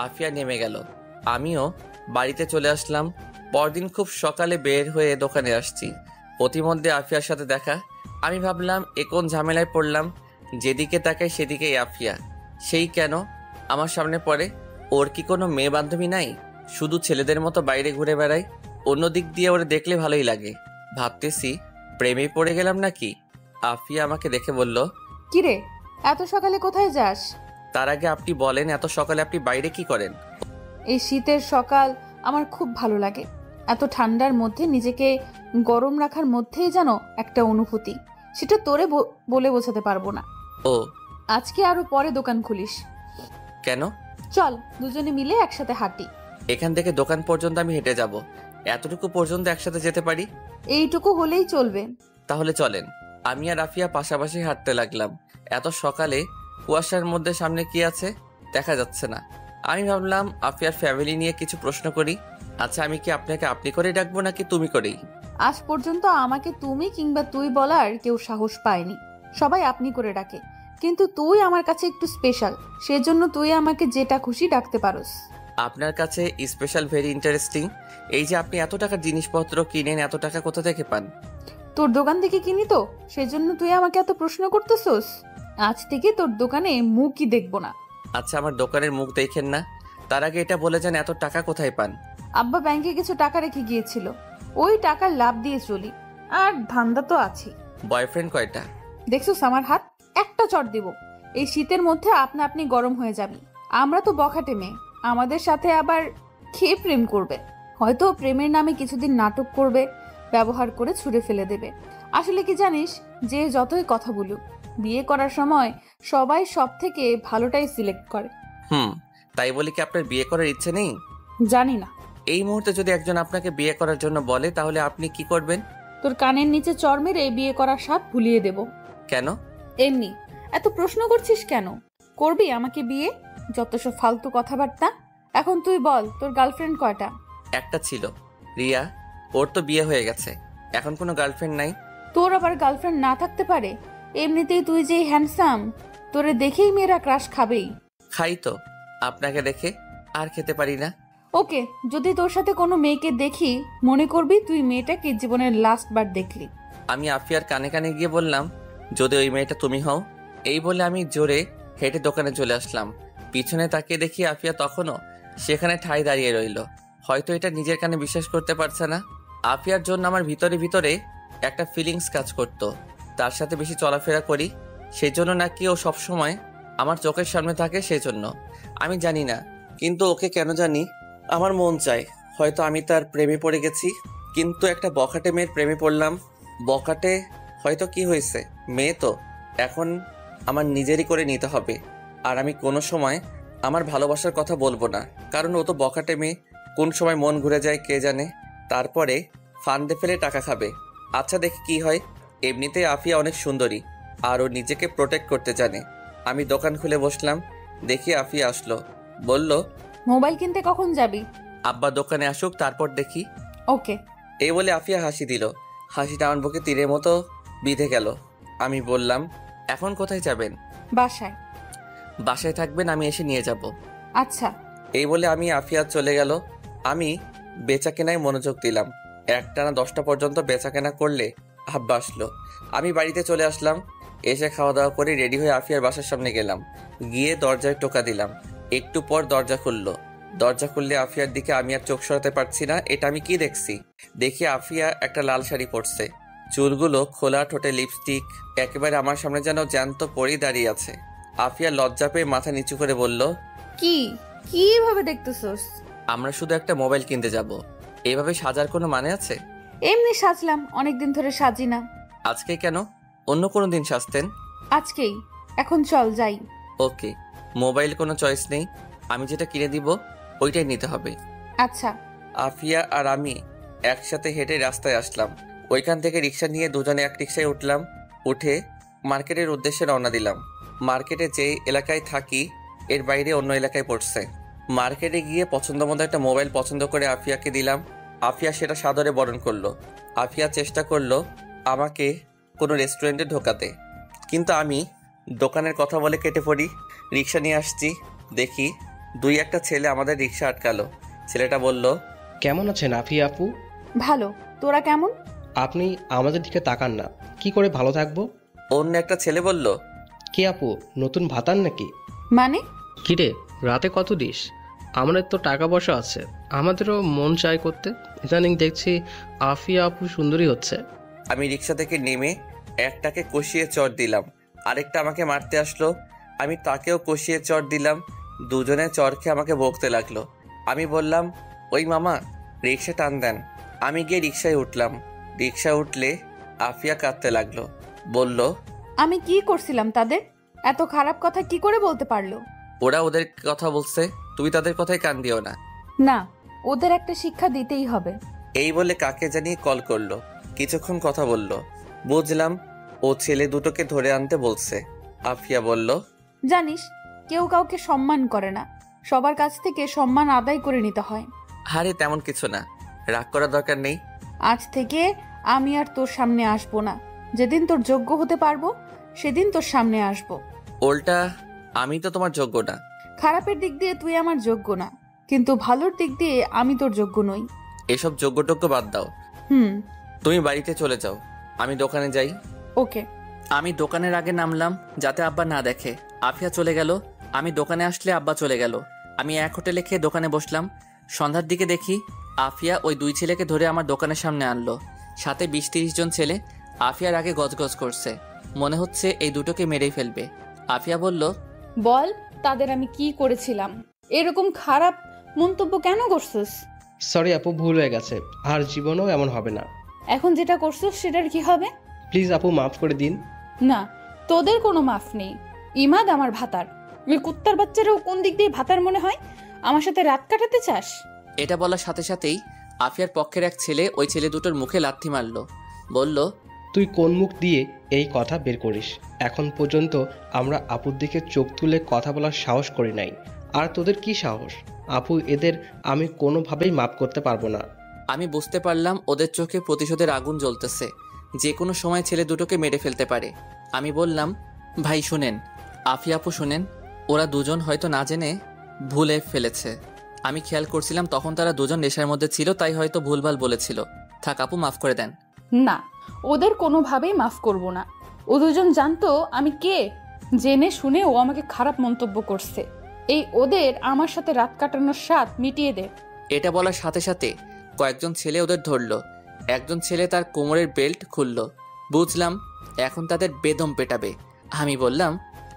আফিয়া নেমে গেল, আমিও বাড়িতে চলে আসলাম। পরদিন খুব সকালে বের হয়ে দোকানে আসছি। প্রতিমধ্যে আফিয়ার সাথে দেখা। আমি ভাবলাম এ কোন ঝামেলায় পড়লাম। যেদিকে তাকাই সেদিকেই আফিয়া। সেই কেন আমার সামনে পড়ে? ওর কি কোনো মেয়ে বান্ধবী নাই? শুধু ছেলেদের মতো বাইরে ঘুরে বেড়ায়। অন্য দিক দিয়ে ওরে দেখলে ভালোই লাগে। ভাবতেছি প্রেমে পড়ে গেলাম নাকি। আফিয়া আমাকে দেখে বলল, কিরে, এত সকালে কোথায় যাস? তার আগে আপনি বলেন, এত সকালে আপনি বাইরে কি করেন? এই শীতের সকাল আমার খুব ভালো লাগে। এত ঠান্ডার মধ্যে নিজেকে গরম রাখার মধ্যেই যেন একটা অনুভূতি, সেটা তোরে বলে বোঝাতে পারবো না। ও, আজকে আরো পরে দোকান খুলিস। কেন? চল দুজনে মিলে একসাথে হাঁটি। এখান থেকে দোকান পর্যন্ত আমি হেঁটে যাব। এতটুকু পর্যন্ত একসাথে যেতে পারি? এইটুকু হলেই চলবে। তাহলে চলেন। আমি আর আফিয়া পাশাপাশি হাঁটতে লাগলাম। এত সকালে কুয়াশার মধ্যে সামনে কি আছে দেখা যাচ্ছে না। আমি ভাবলাম আফিয়ার ফ্যামিলি নিয়ে কিছু প্রশ্ন করি। আচ্ছা, আমি কি আপনাকে আপনি করে ডাকবো নাকি তুমি করেই? আজ পর্যন্ত আমাকে তুমি কিংবা তুই বলার কেউ সাহস পায়নি, সবাই আপনি করে ডাকে। কিন্তু তুই আমার কাছে একটু স্পেশাল, সেজন্য তুই আমাকে যেটা খুশি ডাকতে পারোস। আপনার কাছে স্পেশাল, ভেরি ইন্টারেস্টিং। এই যে আপনি এত টাকার জিনিসপত্র কিনেন, এত টাকা কোথা থেকে পান? তোর দোকান থেকে কিনি তো, সেজন্য তুই আমাকে এত প্রশ্ন করতেছস। আজ থেকে তোর দোকানে মুখই দেখবো না। আচ্ছা, আমার দোকানের মুখ দেখেন না, তার আগে এটা বলে যান এত টাকা কোথায় পান? আব্বা ব্যাংকে কিছু টাকা রেখে গিয়েছিল, ওই টাকার লাভ দিয়ে চলি, আর ধান্দা তো আছে। বয়ফ্রেন্ড কয়টা? দেখছোস আমার হাত, একটা চট দিব, এই শীতের মধ্যে আপনা আপনি গরম হয়ে যাবি। আমরা তো বখাটে মেয়ে, আমাদের সাথে আবার খেয়ে প্রেম করবে, হয়তো প্রেমের নামে কিছুদিন নাটক করবে, ব্যবহার করে ছুঁড়ে ফেলে দেবে। আসলে কি জানিস, যে যতই কথা বলুক, বিয়ে করার সময় সবাই সব থেকে ভালোটাই সিলেক্ট করে। তাই বলি কি আপনার বিয়ে করার ইচ্ছে নেই? জানি না। এই মুহূর্তে যদি একজন আপনাকে বিয়ে করার জন্য বলে তাহলে আপনি কি করবেন? তোর কানের নিচে চড় মেরে বিয়ে করার স্বাদ ভুলিয়ে দেব। কেন? এমনি। এত প্রশ্ন করছিস কেন? করবি আমাকে বিয়ে? যত সব ফালতু কথাবার্তা। এখন তুই বল, তোর গার্লফ্রেন্ড কয়টা? একটা ছিল, রিয়া। ওর তো বিয়ে হয়ে গেছে, এখন কোনো গার্লফ্রেন্ড নাই। তোর আবার গার্লফ্রেন্ড না থাকতে পারে? এমনিতেই তুই যে হ্যান্ডসাম, তোরে দেখেই মেয়েরা ক্রাশ খাবেই। খাই তো, আপনাকে দেখে আর খেতে পারি না। ওকে, যদি তোর সাথে কোনো মেয়েকে দেখি, মনে করবি তুই মেয়েটাকে জীবনের লাস্ট বার দেখলি। আমি আফিয়ার কানে কানে গিয়ে বললাম, যদি ওই মেয়েটা তুমি হও। এই বলে আমি জোরে হেঁটে দোকানে চলে আসলাম। পিছনে তাকিয়ে দেখি আফিয়া তখনও সেখানে ঠাই দাঁড়িয়ে রইল। হয়তো এটা নিজের কানে বিশ্বাস করতে পারছে না। আফিয়ার জন্য আমার ভিতরে ভিতরে একটা ফিলিংস কাজ করত। তার সাথে বেশি চলাফেরা করি, সেই জন্য নাকি ও সবসময় আমার চোখের সামনে থাকে, সেই জন্য আমি জানি না। কিন্তু ওকে কেন জানি আমার মন চায়। হয়তো আমি তার প্রেমে পড়ে গেছি, কিন্তু একটা বখাটে মেয়ের প্রেমে পড়লাম। বখাটে হয়তো কি হয়েছে, মেয়ে তো, এখন আমার নিজেরই করে নিতে হবে। আর আমি কোনো সময় আমার ভালোবাসার কথা বলবো না, কারণ ও তো বখাটে মেয়ে, কোন সময় মন ঘুরে যায় কে জানে। তারপরে ফান্দে ফেলে টাকা খাবে। আচ্ছা দেখি কি হয়। এমনিতেই আফিয়া অনেক সুন্দরী, আর ও নিজেকে প্রোটেক্ট করতে জানে। আমি দোকান খুলে বসলাম, দেখি আফিয়া আসলো। বলল, মোবাইল কিনতে কখন যাবি? আব্বা দোকানে আসুক, তারপর দেখি। ওকে। এই বলে আফিয়া হাসি দিল। হাসিটা আমার বুকে তীরের মতো বিঁধে গেল। আমি বললাম, এখন কোথায় যাবেন? বাসায়। বাসায় থাকবেন, আমি এসে নিয়ে যাব। আচ্ছা। এই বলে আমি আফিয়া চলে গেল। আমি বেচা কেনায় মনোযোগ দিলাম। একটানা 10টা পর্যন্ত বেচা কেনা করলে আব্বা আসলো। আমি বাড়িতে চলে আসলাম। এসে খাওয়া দাওয়া করে রেডি হয়ে আফিয়ার বাসার সামনে গেলাম। গিয়ে দরজায় টোকা দিলাম। একটু পর দরজা খুললো। দরজা খুললে আফিয়ার দিকে আমি আর চোখ সরাতে পারছি না। এটা আমি কি দেখছি? দেখি আফিয়া একটা লাল শাড়ি পরছে, চুলগুলো খোলা, ঠোঁটে লিপস্টিক, একেবারে আমার সামনে যেন জ্যান্ত পরেই দাঁড়িয়ে আছে। আফিয়া লজ্জা পেয়ে মাথা নিচু করে বলল, কি কিভাবে দেখতেছস? আমরা শুধু একটা মোবাইল কিনতে যাব, এভাবে সাজার কোনো মানে আছে? এমনি সাজলাম, অনেকদিন ধরে সাজি না। আজকে কেন? অন্য কোনো দিন সাজতেন। আজকেই। এখন চল যাই। ওকে। মোবাইল কোনো চয়েস নেই, আমি যেটা কিনে দিব ওইটাই নিতে হবে। আচ্ছা। আফিয়া আর আমি একসাথে হেঁটে রাস্তায় আসলাম। ওইখান থেকে রিক্সা নিয়ে দুজনে এক রিক্সায় উঠলাম। উঠে মার্কেটের উদ্দেশ্যে রওনা দিলাম। মার্কেটে যে এলাকায় থাকি এর বাইরে অন্য এলাকায় পড়ছে। মার্কেটে গিয়ে পছন্দ মতো একটা মোবাইল পছন্দ করে আফিয়াকে দিলাম। আফিয়া সেটা সাদরে বরণ করলো। আফিয়া চেষ্টা করলো আমাকে কোনো রেস্টুরেন্টে ঢোকাতে, কিন্তু আমি দোকানের কথা বলে কেটে পড়ি। রিক্সা নিয়ে আসছি, দেখি 2-1টা ছেলে আমাদের রিক্সা আটকালো। ছেলেটা বলল, কেমন আছেন আফিয়া আপু? ভালো। তোরা কেমন? আপনি আমাদের দিকে তাকান না, কি করে ভালো থাকবো? অন্য একটা ছেলে বলল, কি আপু, নতুন ভাতান নাকি? মানে? কিরে, রাতে কত দিস? আমাদের তো টাকা পয়সা আছে, আমাদেরও মন চাই করতে। ইদানিং দেখছি আফিয়া আপু সুন্দরী হচ্ছে। আমি রিক্সা থেকে নেমে একটাকে কষিয়ে চড় দিলাম, আরেকটা আমাকে মারতে আসলো। আমি তাকেও কষিয়ে চড় দিলাম। দুজনে চড় খেয়ে আমাকে বকতে লাগলো। আমি বললাম, ওই মামা রিক্সা টান দেন। আমি গিয়ে রিক্সায় উঠলাম। রিক্সায় উঠলে আফিয়া কাঁদতে লাগলো। বলল, আমি কি করছিলাম তাদের? এত খারাপ কথা কি করে বলতে পারলো? ওরা ওদের কথা বলছে, তুমি তাদের কথায় কান দিও না। না, ওদের একটা শিক্ষা দিতেই হবে। এই বলে কাকে জানিয়ে কল করলো। কিছুক্ষণ কথা বলল। বুঝলাম ও ছেলে দুটোকে ধরে আনতে বলছে। আফিয়া বলল, জানিস, কেউ কাউকে সম্মান করে না, সবার কাছ থেকে সম্মান আদায় করে নিতে হয়। আরে তেমন কিছু না, রাগ করার দরকার নেই। আজ থেকে আমি আর তোর সামনে আসবো না। যেদিন তোর যোগ্য হতে পারবো সেদিন তোর সামনে আসবো। উল্টা আমি তো তোমার যোগ্য না। খারাপের দিক দিয়ে তুই আমার যোগ্য না, কিন্তু ভালোর দিক দিয়ে আমি তোর যোগ্য নই। এসব যোগ্য বাদ দাও। তুমি বাড়িতে চলে যাও, আমি দোকানে যাই। ওকে। আমি দোকানের আগে নামলাম যাতে আব্বা না দেখে। আফিয়া চলে গেল। আমি দোকানে আসলে আব্বা চলে গেল। আমি এক হোটেলে খেয়ে দোকানে বসলাম। সন্ধ্যার দিকে দেখি আফিয়া ওই দুই ছেলেকে ধরে আমার দোকানের সামনে আনলো। সাথে 20-30 জন ছেলে আফিয়ার আগে গজগজ করছে। মনে হচ্ছে এই দুটোকে মেরেই ফেলবে। আফিয়া বলল, বল তাদের আমি কি করেছিলাম? এরকম খারাপ মন্তব্য কেন করছিস? সরি আপু, ভুল হয়ে গেছে, আর জীবনেও এমন হবে না। এখন যেটা করছিস সেটার কি হবে? প্লিজ আপু, মাফ করে দিন। না, তোদের কোনো মাফ নেই। ইমাদ আমার ভাতার। ওই কুত্তার বাচ্চারাও কোন দিক দিয়ে ভাতার মনে হয়? আমার সাথে রাত কাটাতে চাস? এটা বলার সাথে সাথেই আফিয়ার পক্ষের এক ছেলে ওই ছেলে দুটোর মুখে লাথি মারলো। বলল, তুই কোন মুখ দিয়ে এই কথা বের করিস? এখন পর্যন্ত আমরা আপুর দিকে চোখ তুলে কথা বলার সাহস করি নাই, আর তোদের কি সাহস? আপু, এদের আমি কোনোভাবেই মাফ করতে পারবো না। আমি বুঝতে পারলাম ওদের চোখে প্রতিশোধের আগুন জ্বলতেছে। যে কোনো সময় ছেলে দুটোকে মেরে ফেলতে পারে। আমি বললাম, ভাই শুনেন, আফিয়া আপু শুনেন, ওরা দুজন হয়তো না জেনে ভুলে ফেলেছে। আমি খেয়াল করছিলাম তখন তারা দুজন নেশার মধ্যে ছিল, তাই হয়তো ভুলভাল বলেছিল। থাক আপু, মাফ করে দেন। না, ওদের কোনোভাবেই মাফ করব না। ও দুজন জানতো আমি কে। জেনে শুনে ও আমাকে খারাপ মন্তব্য করছে। এই ওদের আমার সাথে রাত কাটানোর স্বাদ মিটিয়ে দে। এটা বলার সাথে সাথে কয়েকজন ছেলে ওদের ধরলো। একজন ছেলে তার কোমরের বেল্ট খুলল। বুঝলাম এখন তাদের বেদম পেটাবে। আমি বললাম,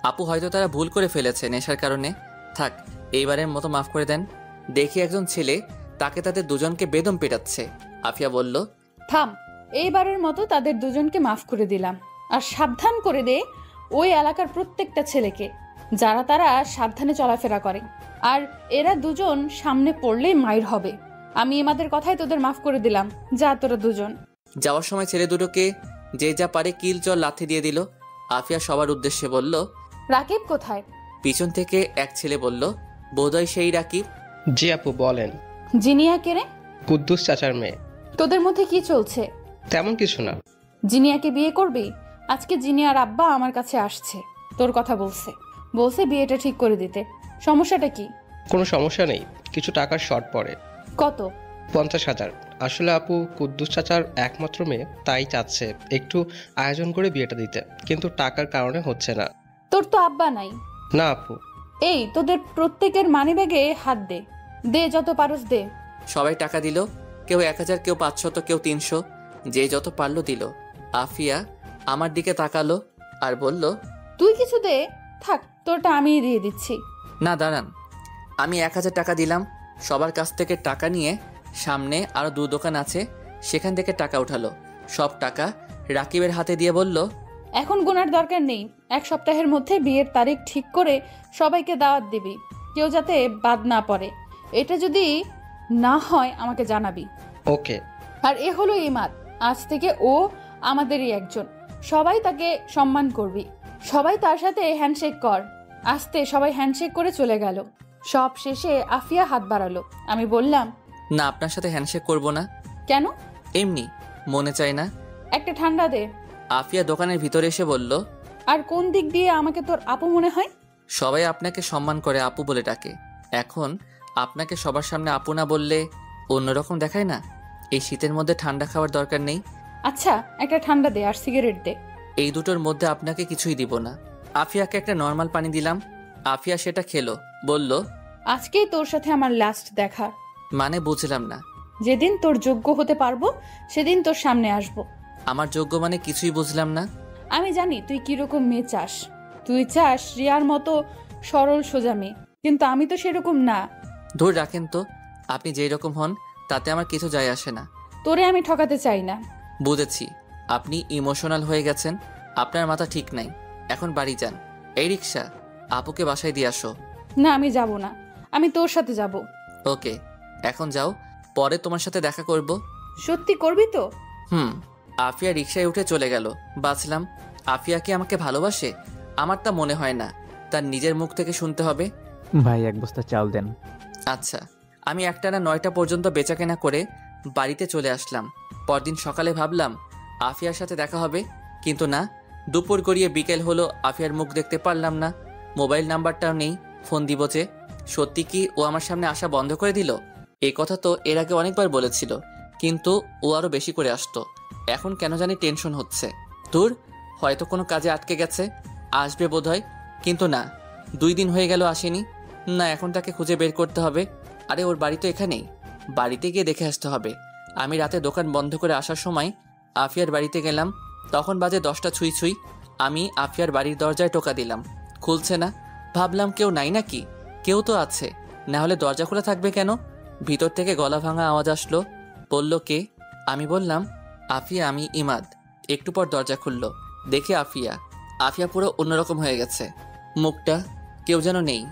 আপু হয়তো তারা ভুল করে ফেলেছে নেশার কারণে, থাক এইবারের মতো মাফ করে দেন। দেখি একজন ছেলে তাকে তাদের দুজনকে বেদম পেটাচ্ছে। আফিয়া বলল, থাম, এইবারের মতো তাদের দুজনকে মাফ করে দিলাম। আর সাবধান করে দে ওই এলাকার প্রত্যেকটা ছেলেকে, যারা তারা সাবধানে চলাফেরা করে। আর এরা দুজন সামনে পড়লেই মাইর হবে। আমি এমাদের কথাই তোদের মাফ করে দিলাম। যা তোরা দুজন। যাওয়ার সময় ছেলে দুটোকে যে যা পারে কিল চল লাথি দিয়ে দিল। আফিয়া সবার উদ্দেশ্যে বলল, রাকিব কোথায়? পিছন থেকে এক ছেলে বলল, বোধহয় সেই রাকিব। জি আপু, বলেন। জিনিয়া কে রে? কুদ্দুস চাচার মেয়ে। তোদের মধ্যে কি চলছে? তেমন কিছু না। জিনিয়াকে বিয়ে করবি? আজকে জিনিয়ার আব্বা আমার কাছে আসছে, তোর কথা বলছে বিয়েটা ঠিক করে দিতে। সমস্যাটা কি? কোনো সমস্যা নেই, কিছু টাকার শর্ট পড়ে। কত? 50,000। আসলে আপু কুদ্দুস চাচার একমাত্র মেয়ে, তাই চাচ্ছে একটু আয়োজন করে বিয়েটা দিতে, কিন্তু টাকার কারণে হচ্ছে না। তোর তো আব্বা নাই। না আপু। এই তোদের প্রত্যেকের মানিব্যাগে হাত দে, দে যত পারস দে। সবাই টাকা দিল, কেউ 1000, কেউ 500, কেউ 300, যে যত পারলো দিল। আফিয়া আমার দিকে তাকালো আর বলল, তুই কিছু দে। থাক, তোরটা আমিই দিয়ে দিচ্ছি। না দাঁড়ান। আমি 1000 টাকা দিলাম। সবার কাছ থেকে টাকা নিয়ে সামনে আরো 2 দোকান আছে, সেখান থেকে টাকা উঠালো। সব টাকা রাকিবের হাতে দিয়ে বলল, এখন গোনার দরকার নেই। 1 সপ্তাহের মধ্যে বিয়ের তারিখ ঠিক করে সবাইকে দাওয়াত দিবি, কেউ যাতে বাদ না পড়ে। এটা যদি না হয় আমাকে জানাবি। ওকে। আর এ হলো ইমাদ, আজ থেকে ও আমাদেরই একজন। সবাই তাকে সম্মান করবি। সবাই তার সাথে হ্যান্ডশেক কর। আস্তে সবাই হ্যান্ডশেক করে চলে গেল। সব শেষে আফিয়া হাত বাড়ালো। আমি বললাম, না আপনার সাথে হ্যান্ডশেক করব না। কেন? এমনি মনে চায় না। একটা ঠান্ডা দে। আফিয়া দোকানের ভিতরে এসে বলল, আর কোন দিক দিয়ে আমাকে তোর আপু মনে হয়? সবাই আপনাকে সম্মান করে আপু বলে ডাকে। এখন আপনাকে সবার সামনে আপু না বললে অন্যরকম দেখায় না? এই শীতের মধ্যে ঠান্ডা খাওয়ার দরকার নেই। আচ্ছা, একটা ঠান্ডা দে আর সিগারেট দে। এই দুটোর মধ্যে আপনাকে কিছুই দিব না। আফিয়াকে একটা নর্মাল পানি দিলাম। আফিয়া সেটা খেলো। বলল, আজকেই তোর সাথে আমার লাস্ট দেখা। মানে বুঝলাম না। যেদিন তোর যোগ্য হতে পারবো সেদিন তোর সামনে আসবো। আমার যোগ্য মানে কিছুই বুঝলাম না। আমি জানি তুই কিরকম মেয়ে চাস। তুই চাস রিয়ার মতো সরল সোজা মেয়ে, কিন্তু আমি তো সেরকম না। ধরে রাখেন তো, আপনি যেই রকম হন তাতে আমার কিছু যায় আসে না। তোরে আমি ঠকাতে চাই না। বুঝেছি, আপনি ইমোশনাল হয়ে গেছেন, আপনার মাথা ঠিক নাই। এখন বাড়ি যান। এই রিক্সা, আপুকে বাসায় দিয়ে আসো। না, আমি যাব না, আমি তোর সাথে যাব। ওকে, এখন যাও, পরে তোমার সাথে দেখা করব। সত্যি করবি তো? আফিয়া রিক্সায় উঠে চলে গেল। বাঁচলাম। আফিয়া কি আমাকে ভালোবাসে? আমার তা মনে হয় না। তার নিজের মুখ থেকে শুনতে হবে। ভাই 1 বস্তা চাল দেন। আচ্ছা। আমি একটানা 9টা পর্যন্ত বেচাকেনা করে বাড়িতে চলে আসলাম। পরদিন সকালে ভাবলাম আফিয়ার সাথে দেখা হবে, কিন্তু না। দুপুর গড়িয়ে বিকেল হলো, আফিয়ার মুখ দেখতে পারলাম না। মোবাইল নাম্বারটাও নেই, ফোন দিব যে। সত্যি কি ও আমার সামনে আসা বন্ধ করে দিল? এই কথা তো এর আগে অনেকবার বলেছিল, কিন্তু ও আরো বেশি করে আসতো। এখন কেন জানি টেনশন হচ্ছে। দূর, হয়তো কোনো কাজে আটকে গেছে, আসবে বোধহয়। কিন্তু না, 2 দিন হয়ে গেল আসেনি। না, এখন তাকে খুঁজে বের করতে হবে। আরে ওর বাড়ি তো এখানেই, বাড়িতে গিয়ে দেখে আসতে হবে। আমি রাতে দোকান বন্ধ করে আসার সময় আফিয়ার বাড়িতে গেলাম, তখন বাজে 10টা ছুঁই ছুঁই। আমি আফিয়ার বাড়ির দরজায় টোকা দিলাম, খুলছে না। ভাবলাম কেউ নাই নাকি, কেউ তো আছে, না হলে দরজা খোলা থাকবে কেন? ভিতর থেকে গলা ভাঙা আওয়াজ আসলো। বলল কে? আমি বললাম আফিয়া, আমি ইমাদ। একটু পর দরজা খুললো, দেখে আফিয়া। আফিয়া পুরো অন্যরকম হয়ে গেছে, মুখটা কেউ যেন নেই।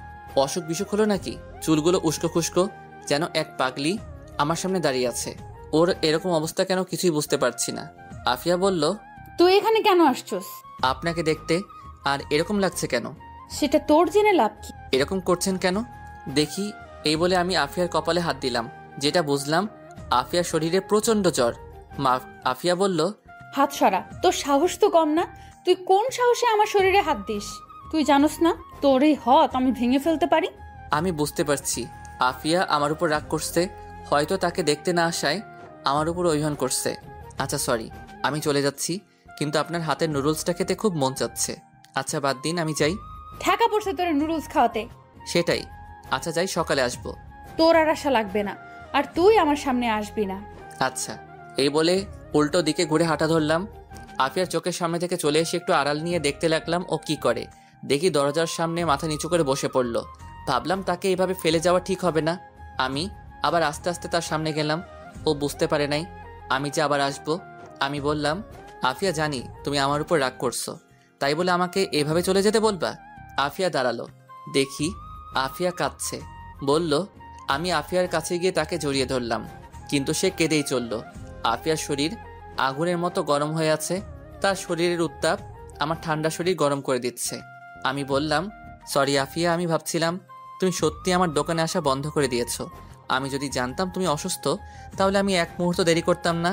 অসুখ বিসুখ হলো নাকি? চুলগুলো উস্কো খুস্কো, যেন এক পাগলি আমার সামনে দাঁড়িয়ে আছে। ওর এরকম অবস্থা কেন কিছুই বুঝতে পারছি না। আফিয়া বলল, তুই এখানে কেন আসছস? আপনাকে দেখতে। আর এরকম লাগছে কেন? সেটা তোর জেনে লাভ কি? এরকম করছেন কেন দেখি? এই বলে আমি আফিয়ার কপালে হাত দিলাম, যেটা বুঝলাম আফিয়ার শরীরে প্রচন্ড জ্বর। আফিয়া বলল, হাত সরা, তোর সাহস তো কম না। তুই কোন সাহসে আমার শরীরে হাত দিস? তুই জানোস না তোর এই হাত আমি ভেঙে ফেলতে পারি? আমি বুঝতে পারছি আফিয়া আমার উপর রাগ করছে, হয়তো তাকে দেখতে না আসায় আমার উপর অভিমান করছে। আচ্ছা সরি, আমি চলে যাচ্ছি, কিন্তু আপনার হাতের নুডলসটা খেতে খুব মন চাচ্ছে। আচ্ছা বাদ দিন, আমি যাই। ঠেকা পড়ছে তোর নুডলস খাওয়াতে। সেটাই। আচ্ছা যাই, সকালে আসবো। তোর আর আশা লাগবে না, আর তুই আমার সামনে আসবি না। আচ্ছা। এই বলে উল্টো দিকে ঘুরে হাঁটা ধরলাম। আফিয়ার চোখের সামনে থেকে চলে এসে একটু আড়াল নিয়ে দেখতে লাগলাম ও কি করে। দেখি দরজার সামনে মাথা নিচু করে বসে পড়লো। ভাবলাম তাকে এভাবে ফেলে যাওয়া ঠিক হবে না। আমি আবার আস্তে আস্তে তার সামনে গেলাম। ও বুঝতে পারে নাই আমি যে আবার আসবো। আমি বললাম, আফিয়া, জানি তুমি আমার উপর রাগ করছো, তাই বলে আমাকে এভাবে চলে যেতে বলবা? আফিয়া দাঁড়ালো, দেখি আফিয়া কাঁদছে। বলল, আমি আফিয়ার কাছে গিয়ে তাকে জড়িয়ে ধরলাম, কিন্তু সে কেঁদেই চলল। আফিয়ার শরীর আগুনের মতো গরম হয়ে আছে, তার শরীরের উত্তাপ আমার ঠান্ডা শরীর গরম করে দিচ্ছে। আমি বললাম, সরি আফিয়া, আমি ভাবছিলাম তুমি সত্যি আমার দোকানে আসা বন্ধ করে দিয়েছো। আমি যদি জানতাম তুমি অসুস্থ, তাহলে আমি এক মুহূর্ত দেরি করতাম না।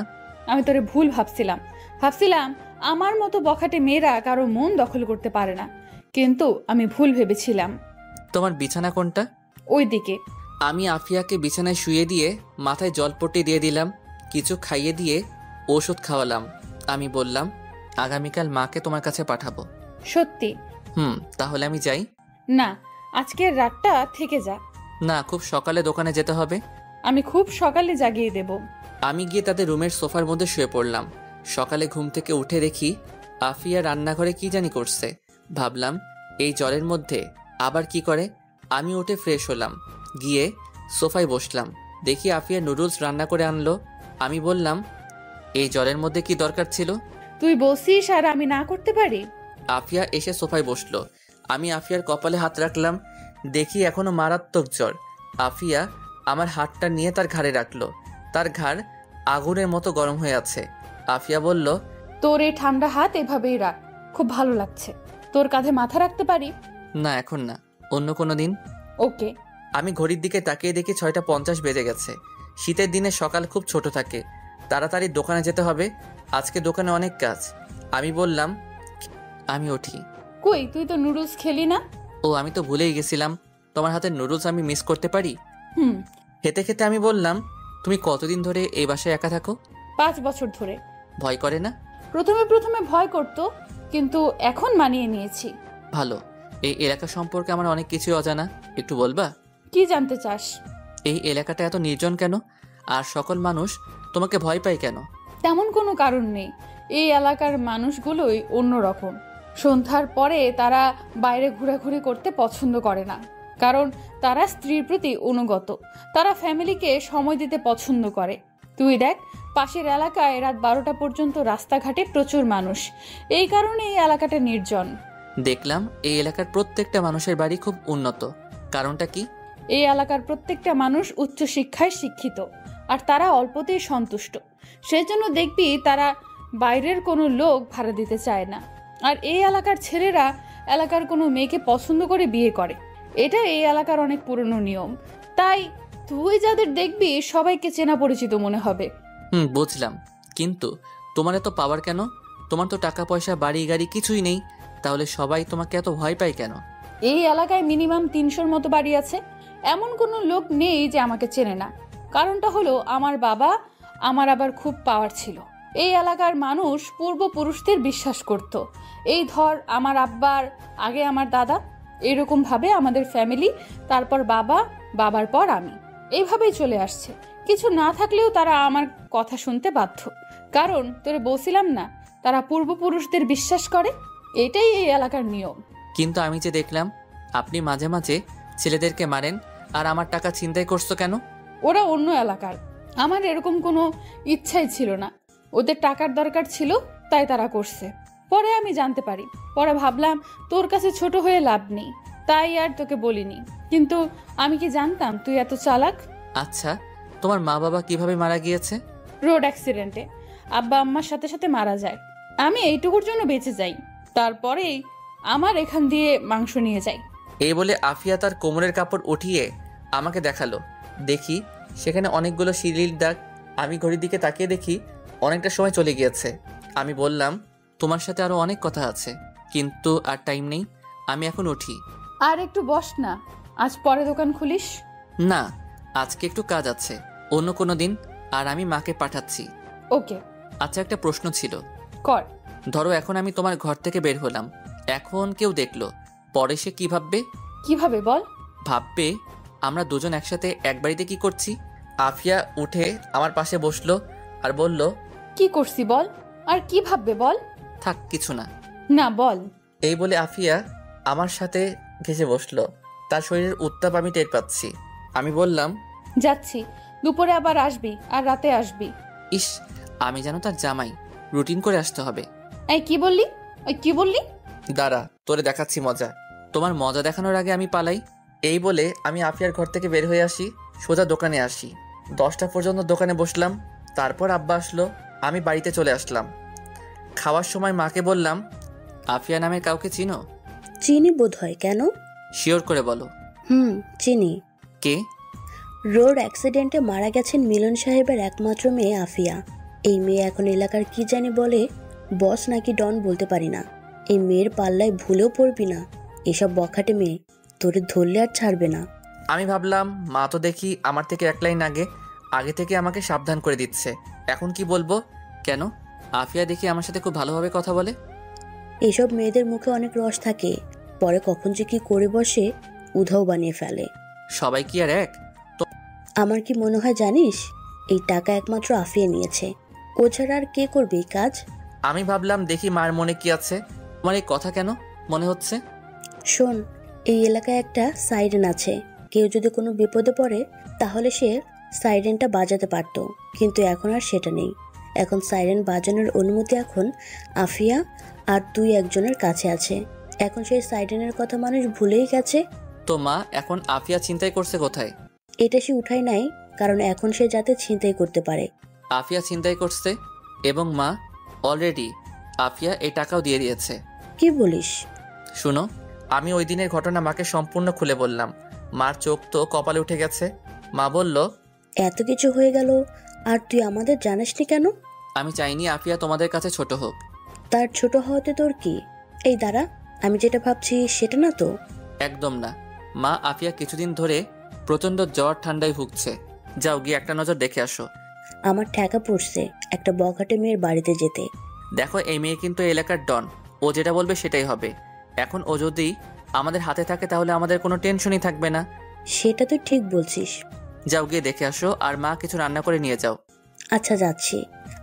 আমি তোরে ভুল ভাবছিলাম আমার মতো বখাটে মেয়েরা কারো মন দখল করতে পারে না, কিন্তু আমি ভুল ভেবেছিলাম। তোমার বিছানা কোনটা? ওই দিকে। আমি আফিয়াকে বিছানায় শুয়ে দিয়ে মাথায় জলপট্টি দিয়ে দিলাম, কিছু খাইয়ে দিয়ে ওষুধ খাওয়ালাম। আমি বললাম, আগামীকাল মাকে তোমার কাছে পাঠাবো। সত্যি? তাহলে আমি যাই? না, আজকের রাতটা থেকে যা। না, খুব সকালে দোকানে যেতে হবে। আমি খুব সকালে জাগিয়ে দেব। আমি গিয়ে তাদের রুমের সোফার মধ্যে শুয়ে পড়লাম। সকালে ঘুম থেকে উঠে দেখি আফিয়া রান্নাঘরে কি জানি করছে। ভাবলাম এই জ্বরের মধ্যে আবার কি করে। আমি উঠে ফ্রেশ হলাম, গিয়ে সোফায় বসলাম। দেখি আফিয়া নুডলস রান্না করে আনলো। আমি বললাম, এই জ্বরের মধ্যে কি দরকার ছিল? তুই বসিস আর আমি না করতে পারি? আফিয়া এসে সোফায় বসলো। আমি আফিয়ার কপালে হাত রাখলাম, দেখি এখনো মারাত্মক জ্বর। আফিয়া আমার হাতটা নিয়ে তার ঘাড়ে রাখলো। তার ঘাড় আগুনের মতো গরম হয়ে আছে। আফিয়া বলল, তোর এই ঠান্ডা হাত এভাবেই রাখ, খুব ভালো লাগছে। তোর কাঁধে মাথা রাখতে পারি? না, এখন না, অন্য কোনো দিন। ওকে। আমি ঘড়ির দিকে তাকিয়ে দেখি 6:50 বেজে গেছে। শীতের দিনে সকাল খুব ছোট থাকে, তাড়াতাড়ি দোকানে যেতে হবে, আজকে দোকানে অনেক কাজ। আমি বললাম, আমি উঠি। কই, তুই তো নুডলস খেলি না? ও, আমি তো ভুলেই গেছিলাম, তোমার হাতের নুডলস আমি মিস করতে পারি? হুম। খেতে খেতে আমি বললাম, তুমি কতদিন ধরে এই বাসায় একা থাকো? 5 বছর ধরে। ভয় করে না? প্রথমে ভয় করতো, কিন্তু এখন মানিয়ে নিয়েছি। ভালো। এই এলাকা সম্পর্কে আমার অনেক কিছু অজানা, একটু বলবা? কি জানতে চাস? এই এলাকাটা এত নির্জন কেন, আর সকল মানুষ তোমাকে ভয় পায় কেন? তেমন কোনো কারণ নেই, এই এলাকার মানুষগুলোই অন্যরকম। সন্ধ্যার পরে তারা বাইরে ঘোরাঘুরি করতে পছন্দ করে না, কারণ তারা স্ত্রীর প্রতি অনুগত। তারা ফ্যামিলিকে সময় দিতে পছন্দ করে। তুই দেখ, পাশের এলাকায় রাত 12টা পর্যন্ত রাস্তাঘাটে প্রচুর মানুষ, এই কারণে এই এলাকাটা নির্জন। দেখলাম এই এলাকার প্রত্যেকটা মানুষের বাড়ি খুব উন্নত, কারণটা কি? এই এলাকার প্রত্যেকটা মানুষ উচ্চ শিক্ষায় শিক্ষিত, আর তারা অল্পতেই সন্তুষ্ট। সেজন্য দেখবি তারা বাইরের কোনো লোক ভাড়া দিতে চায় না। আর এই এলাকার ছেলেরা এলাকার কোনো মেয়েকে পছন্দ করে বিয়ে করে, এটা এই এলাকার অনেক পুরনো নিয়ম। তাই তুই যাদের দেখবি সবাইকে চেনা পরিচিত মনে হবে। বুঝলাম, কিন্তু তোমার এত পাওয়ার কেন? তোমার তো টাকা পয়সা, বাড়ি গাড়ি কিছুই নেই, তাহলে সবাই তোমাকে এত ভয় পায় কেন? এই এলাকায় মিনিমাম 300-র মতো বাড়ি আছে, এমন কোনো লোক নেই যে আমাকে চেনে না। কারণটা হলো আমার বাবা আমার আবার খুব পাওয়ার ছিল। এই এলাকার মানুষ পূর্বপুরুষদের বিশ্বাস করত। এই ধর, আমার আব্বার আগে আমার দাদা, এরকমভাবে আমাদের ফ্যামিলি, তারপর বাবা, বাবার পর আমি, এইভাবেই চলে আসছে। কিছু না থাকলেও তারা আমার কথা শুনতে বাধ্য, কারণ তোরে বলছিলাম না তারা পূর্বপুরুষদের বিশ্বাস করে। এটাই এই এলাকার নিয়ম। কিন্তু আমি যে দেখলাম আপনি মাঝে মাঝে ছেলেদেরকে মারেন, আর আমার টাকা ছিনতাই করছো কেন? ওরা অন্য এলাকার, আমার এরকম কোনো ইচ্ছাই ছিল না। ওদের টাকার দরকার ছিল, তাই তারা করছে। পরে আমি জানতে পারি, পরে ভাবলাম তোর কাছে ছোট হয়ে লাভ নেই, তাই আর তোকে বলিনি। কিন্তু আমি কি জানতাম তুই এত চালাক। আচ্ছা, তোমার মা বাবা কিভাবে মারা গিয়েছে? রোড অ্যাক্সিডেন্টে আব্বা আম্মার সাথে সাথে মারা যায়। আমি এইটুকুর জন্য বেঁচে যাই, তারপরেই আমার এখান দিয়ে মাংস নিয়ে যাই। এই বলে আফিয়া তার কোমরের কাপড় উঠিয়ে আমাকে দেখালো। দেখি সেখানে অনেকগুলো সিঁড়ির দাগ। আমি ঘড়ির দিকে তাকিয়ে দেখি অনেকটা সময় চলে গিয়েছে। আমি বললাম, তোমার সাথে আরো অনেক কথা আছে, কিন্তু আর টাইম নেই, আমি এখন উঠি। আর একটু বস না, আজ পরে দোকান খুলিস? না, আজকে একটু কাজ আছে, অন্য কোনো দিন। আর আমি মাকে পাঠাচ্ছি। ওকে। আচ্ছা, একটা প্রশ্ন ছিল। কর। ধরো এখন আমি তোমার ঘর থেকে বের হলাম, এখন কেউ দেখলো, পরে সে কি ভাববে? কিভাবে বল? ভাববে আমরা দুজন একসাথে এক বাড়িতে কি করছি। আফিয়া উঠে আমার পাশে বসলো আর বলল, কি করছি বল, আর কি ভাববে বল। থাক, কিছু না। না, বল। এই বলে আফিয়া আমার সাথে ঘেসে বসলো। তার শরীরের উত্তাপ আমি টের পাচ্ছি। আমি বললাম, যাচ্ছি, দুপুরে আবার আসবি আর রাতে আসবি। ইস, আমি যেন তার জামাই, রুটিন করে আসতে হবে। এই কি বললি? ওই কি বললি? দাঁড়া, তোরে দেখাচ্ছি মজা। তোমার মজা দেখানোর আগে আমি পালাই। এই বলে আমি আফিয়ার ঘর থেকে বের হয়ে আসি, সোজা দোকানে আসি। 10টা পর্যন্ত দোকানে বসলাম, তারপর আব্বা আসলো, আমি বাড়িতে চলে আসলাম। খাওয়ার সময় মাকে বললাম, আফিয়া নামে কাউকে চিনো? চিনি বোধ হয়, কেন? শিওর করে বলো। চিনি। কে? রোড অ্যাক্সিডেন্টে মারা গেছেন মিলন সাহেবের একমাত্র মেয়ে আফিয়া। এই মেয়ে এখন এলাকার কি জানি বলে, বস নাকি ডন বলতে পারি না। এই মেয়ের পাল্লায় ভুলেও পড়বি না, এসব বখাটে মেয়ে তোরে ধরলে আর ছাড়বে না। আমি ভাবলাম মা তো দেখি আমার থেকে এক লাইন আগে থেকে আমাকে সাবধান করে দিচ্ছে, এখন কি বলবো? কেন? আফিয়া দেখি আমার সাথে খুব ভালোভাবে কথা বলে। এসব মেয়েদের মুখে অনেক রস থাকে, পরে কখন যে কি করে বসে উধাও বানিয়ে ফেলে। সবাই কি আর এক? আমার কি মনে হয় জানিস, এই টাকা একমাত্র আফিয়া নিয়েছে, ও ছাড়া আর কে করবে এই কাজ? আমি ভাবলাম দেখি মার মনে কি আছে। তোমার এই কথা কেন মনে হচ্ছে? শোন, এই এলাকায় একটা সাইরেন আছে, কেউ যদি কোনো বিপদে পড়ে তাহলে সে সাইরেনটা বাজাতে পারতো, কিন্তু এখন আর সেটা নেই। এখন সাইরেন বাজানোর অনুমতি এখন আফিয়া আর তুই একজনের কাছে আছে। এখন সেই সাইরেনের কথা মানুষ ভুলেই গেছে। তো মা এখন আফিয়া ছিনতাই করছে কোথায়? এটা সে উঠাই নাই, কারণ এখন সে যাতে ছিনতাই করতে পারে। আফিয়া ছিনতাই করছে এবং মা অলরেডি আফিয়া এই টাকাও দিয়ে দিয়েছে। কি বলিস? শুনো, আমি ওই দিনের ঘটনা মাকে সম্পূর্ণ খুলে বললাম। মার চোখ তো কপালে উঠে গেছে। মা বলল, এত কিছু হয়ে গেল আর তুই আমাদের জানাসনি কেন? আমি চাইনি আফিয়া তোমাদের কাছে ছোট হোক। তার ছোট হওয়াতে তোর কি? এই দাঁড়া, আমি যেটা ভাবছি সেটা না তো। একদম না মা, আফিয়া কিছুদিন ধরে প্রচন্ড জ্বর ঠান্ডায় ভুগছে। যাও গিয়ে একটা নজর দেখে আসো। আমার ঠেকা পড়ছে একটা বখাটে মেয়ের বাড়িতে যেতে। দেখো, এই মেয়ে কিন্তু এলাকার ডন, ও যেটা বলবে সেটাই হবে। এখন ও যদি আমাদের হাতে থাকে তাহলে আমাদের কোনো টেনশনই থাকবে না। সেটা তুই ঠিক বলছিস। যাও গিয়ে দেখে আসো, আর মা কিছু রান্না করে নিয়ে যাও। আচ্ছা, যাচ্ছি।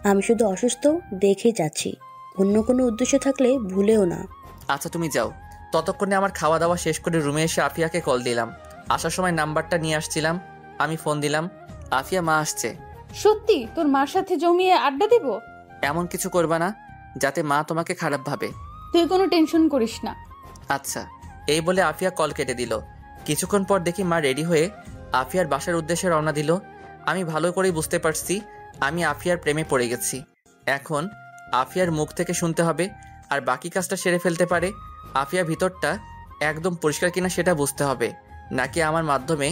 আমি শুধু অসুস্থ দেখেই যাচ্ছি, অন্য কোনো উদ্দেশ্য থাকলে ভুলেও না। আচ্ছা, তুমি যাও। ততক্ষণে আমার খাওয়া দাওয়া শেষ করে রুমে এসে আফিয়াকে কল দিলাম। আসার সময় নাম্বারটা নিয়ে আসছিলাম, আমি ফোন দিলাম, আফিয়া মা আসছে। সত্যি তোর মার সাথে জমিয়ে আড্ডা দিব? এমন কিছু করবা না যাতে মা তোমাকে খারাপ ভাবে। তুই কোনো টেনশন করিস না। আচ্ছা। এই বলে আফিয়া কল কেটে দিল। কিছুক্ষণ পর দেখি মা রেডি হয়ে আফিয়ার বাসার উদ্দেশ্যে রওনা দিল। আমি ভালো করেই বুঝতে পারছি আমি আফিয়ার প্রেমে পড়ে গেছি। এখন আফিয়ার মুখ থেকে শুনতে হবে, আর বাকি কাজটা সেরে ফেলতে পারে। আফিয়া ভিতরটা একদম পরিষ্কার কিনা সেটা বুঝতে হবে, নাকি আমার মাধ্যমে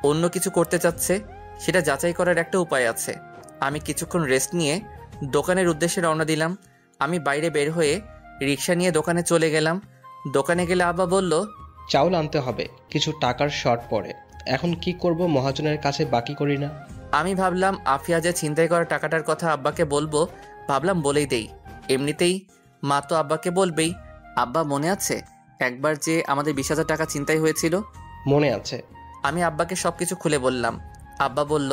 অন্য কিছু করতে চাচ্ছে সেটা যাচাই করার একটা উপায় আছে। আমি কিছুক্ষণ রেস্ট নিয়ে দোকানের উদ্দেশ্যে রওনা দিলাম। আমি বাইরে বের হয়ে রিক্সা নিয়ে দোকানে চলে গেলাম। দোকানে গেলে আব্বা বলল, চাউল আনতে হবে, কিছু টাকার শর্ট পড়ে। এখন কি করব, মহাজনের কাছে বাকি করি না। আমি ভাবলাম আফিয়া যে ছিনতাই করা টাকাটার কথা আব্বাকে বলবো, ভাবলাম বলেই দেই। এমনিতেই মা তো আব্বাকে বলবেই। আব্বা মনে আছে একবার যে আমাদের 20,000 টাকা ছিনতাই হয়েছিল। মনে আছে। আমি আব্বাকে সব কিছু খুলে বললাম। আব্বা বলল,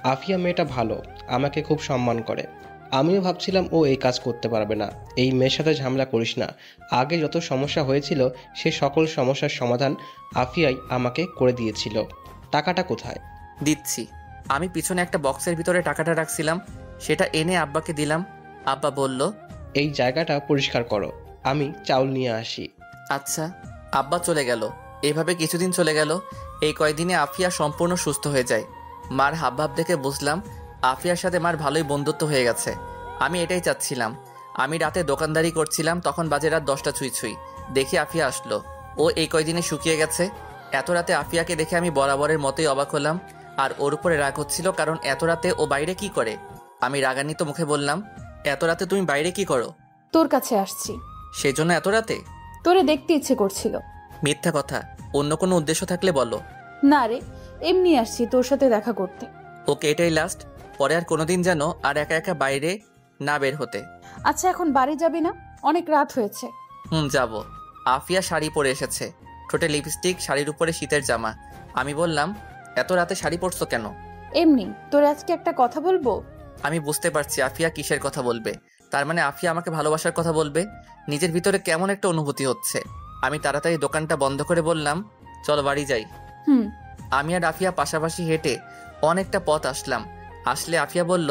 আফিয়া মেয়েটা ভালো, আমাকে খুব সম্মান করে। আমিও ভাবছিলাম ও এই কাজ করতে পারবে না। এই মেয়ের সাথে ঝামেলা করিস না। আগে যত সমস্যা হয়েছিল সে সকল সমস্যার সমাধান আফিয়াই আমাকে করে দিয়েছিল। টাকাটা কোথায়? দিচ্ছি। আমি পিছনে একটা বক্সের ভিতরে টাকাটা রাখছিলাম, সেটা এনে আব্বাকে দিলাম। আব্বা বলল, এই জায়গাটা পরিষ্কার করো, আমি চাউল নিয়ে আসি। আচ্ছা। আব্বা চলে গেল। এইভাবে কিছুদিন চলে গেল। এই কয়দিনে আফিয়া সম্পূর্ণ সুস্থ হয়ে যায়। মার হাবভাব দেখে বুঝলাম আফিয়ার সাথে মার ভালোই বন্ধুত্ব হয়ে গেছে। আমি এটাই চাচ্ছিলাম। আমি রাতে দোকানদারি করছিলাম, তখন বাজে রাত 10টা ছুঁই ছুঁই। দেখি আফিয়া আসলো। ও এই কয়দিনে শুকিয়ে গেছে। এত রাতে আফিয়াকে দেখে আমি বরাবরের মতোই অবাক হলাম। আর ওর উপরে রাগ হচ্ছিল, কারণ এত রাতে ও বাইরে কি করে। আমি রাগান্বিত মুখে বললাম, এত রাতে তুমি বাইরে কি করো? তোর কাছে আসছি। সেজন্য এত রাতে? তোরে দেখতে ইচ্ছে করছিল। মিথ্যা কথা। অন্য কোনো উদ্দেশ্য থাকলে বলো। না রে, এমনি আসছি তোর সাথে দেখা করতে। ওকে, এটাই লাস্ট। পরে আর কোনোদিন যেন আর একা একা বাইরে না বের হতে। আচ্ছা, এখন বাড়ি যাবি না? অনেক রাত হয়েছে। যাব। আফিয়া শাড়ি পরে এসেছে, ঠোঁটে লিপস্টিক, শাড়ির উপরে শীতের জামা। আমি বললাম, এত রাতে শাড়ি পরছো কেন? এমনি। তোর আজকে একটা কথা বলবো। আমি বুঝতে পারছি আফিয়া কিসের কথা বলবে। তার মানে আফিয়া আমাকে ভালোবাসার কথা বলবে। নিজের ভিতরে কেমন একটা অনুভূতি হচ্ছে। আমি তাড়াতাড়ি দোকানটা বন্ধ করে বললাম, চলো বাড়ি যাই। আমি আর আফিয়া পাশাপাশি হেঁটে অনেকটা পথ আসলাম। আসলে আফিয়া বলল,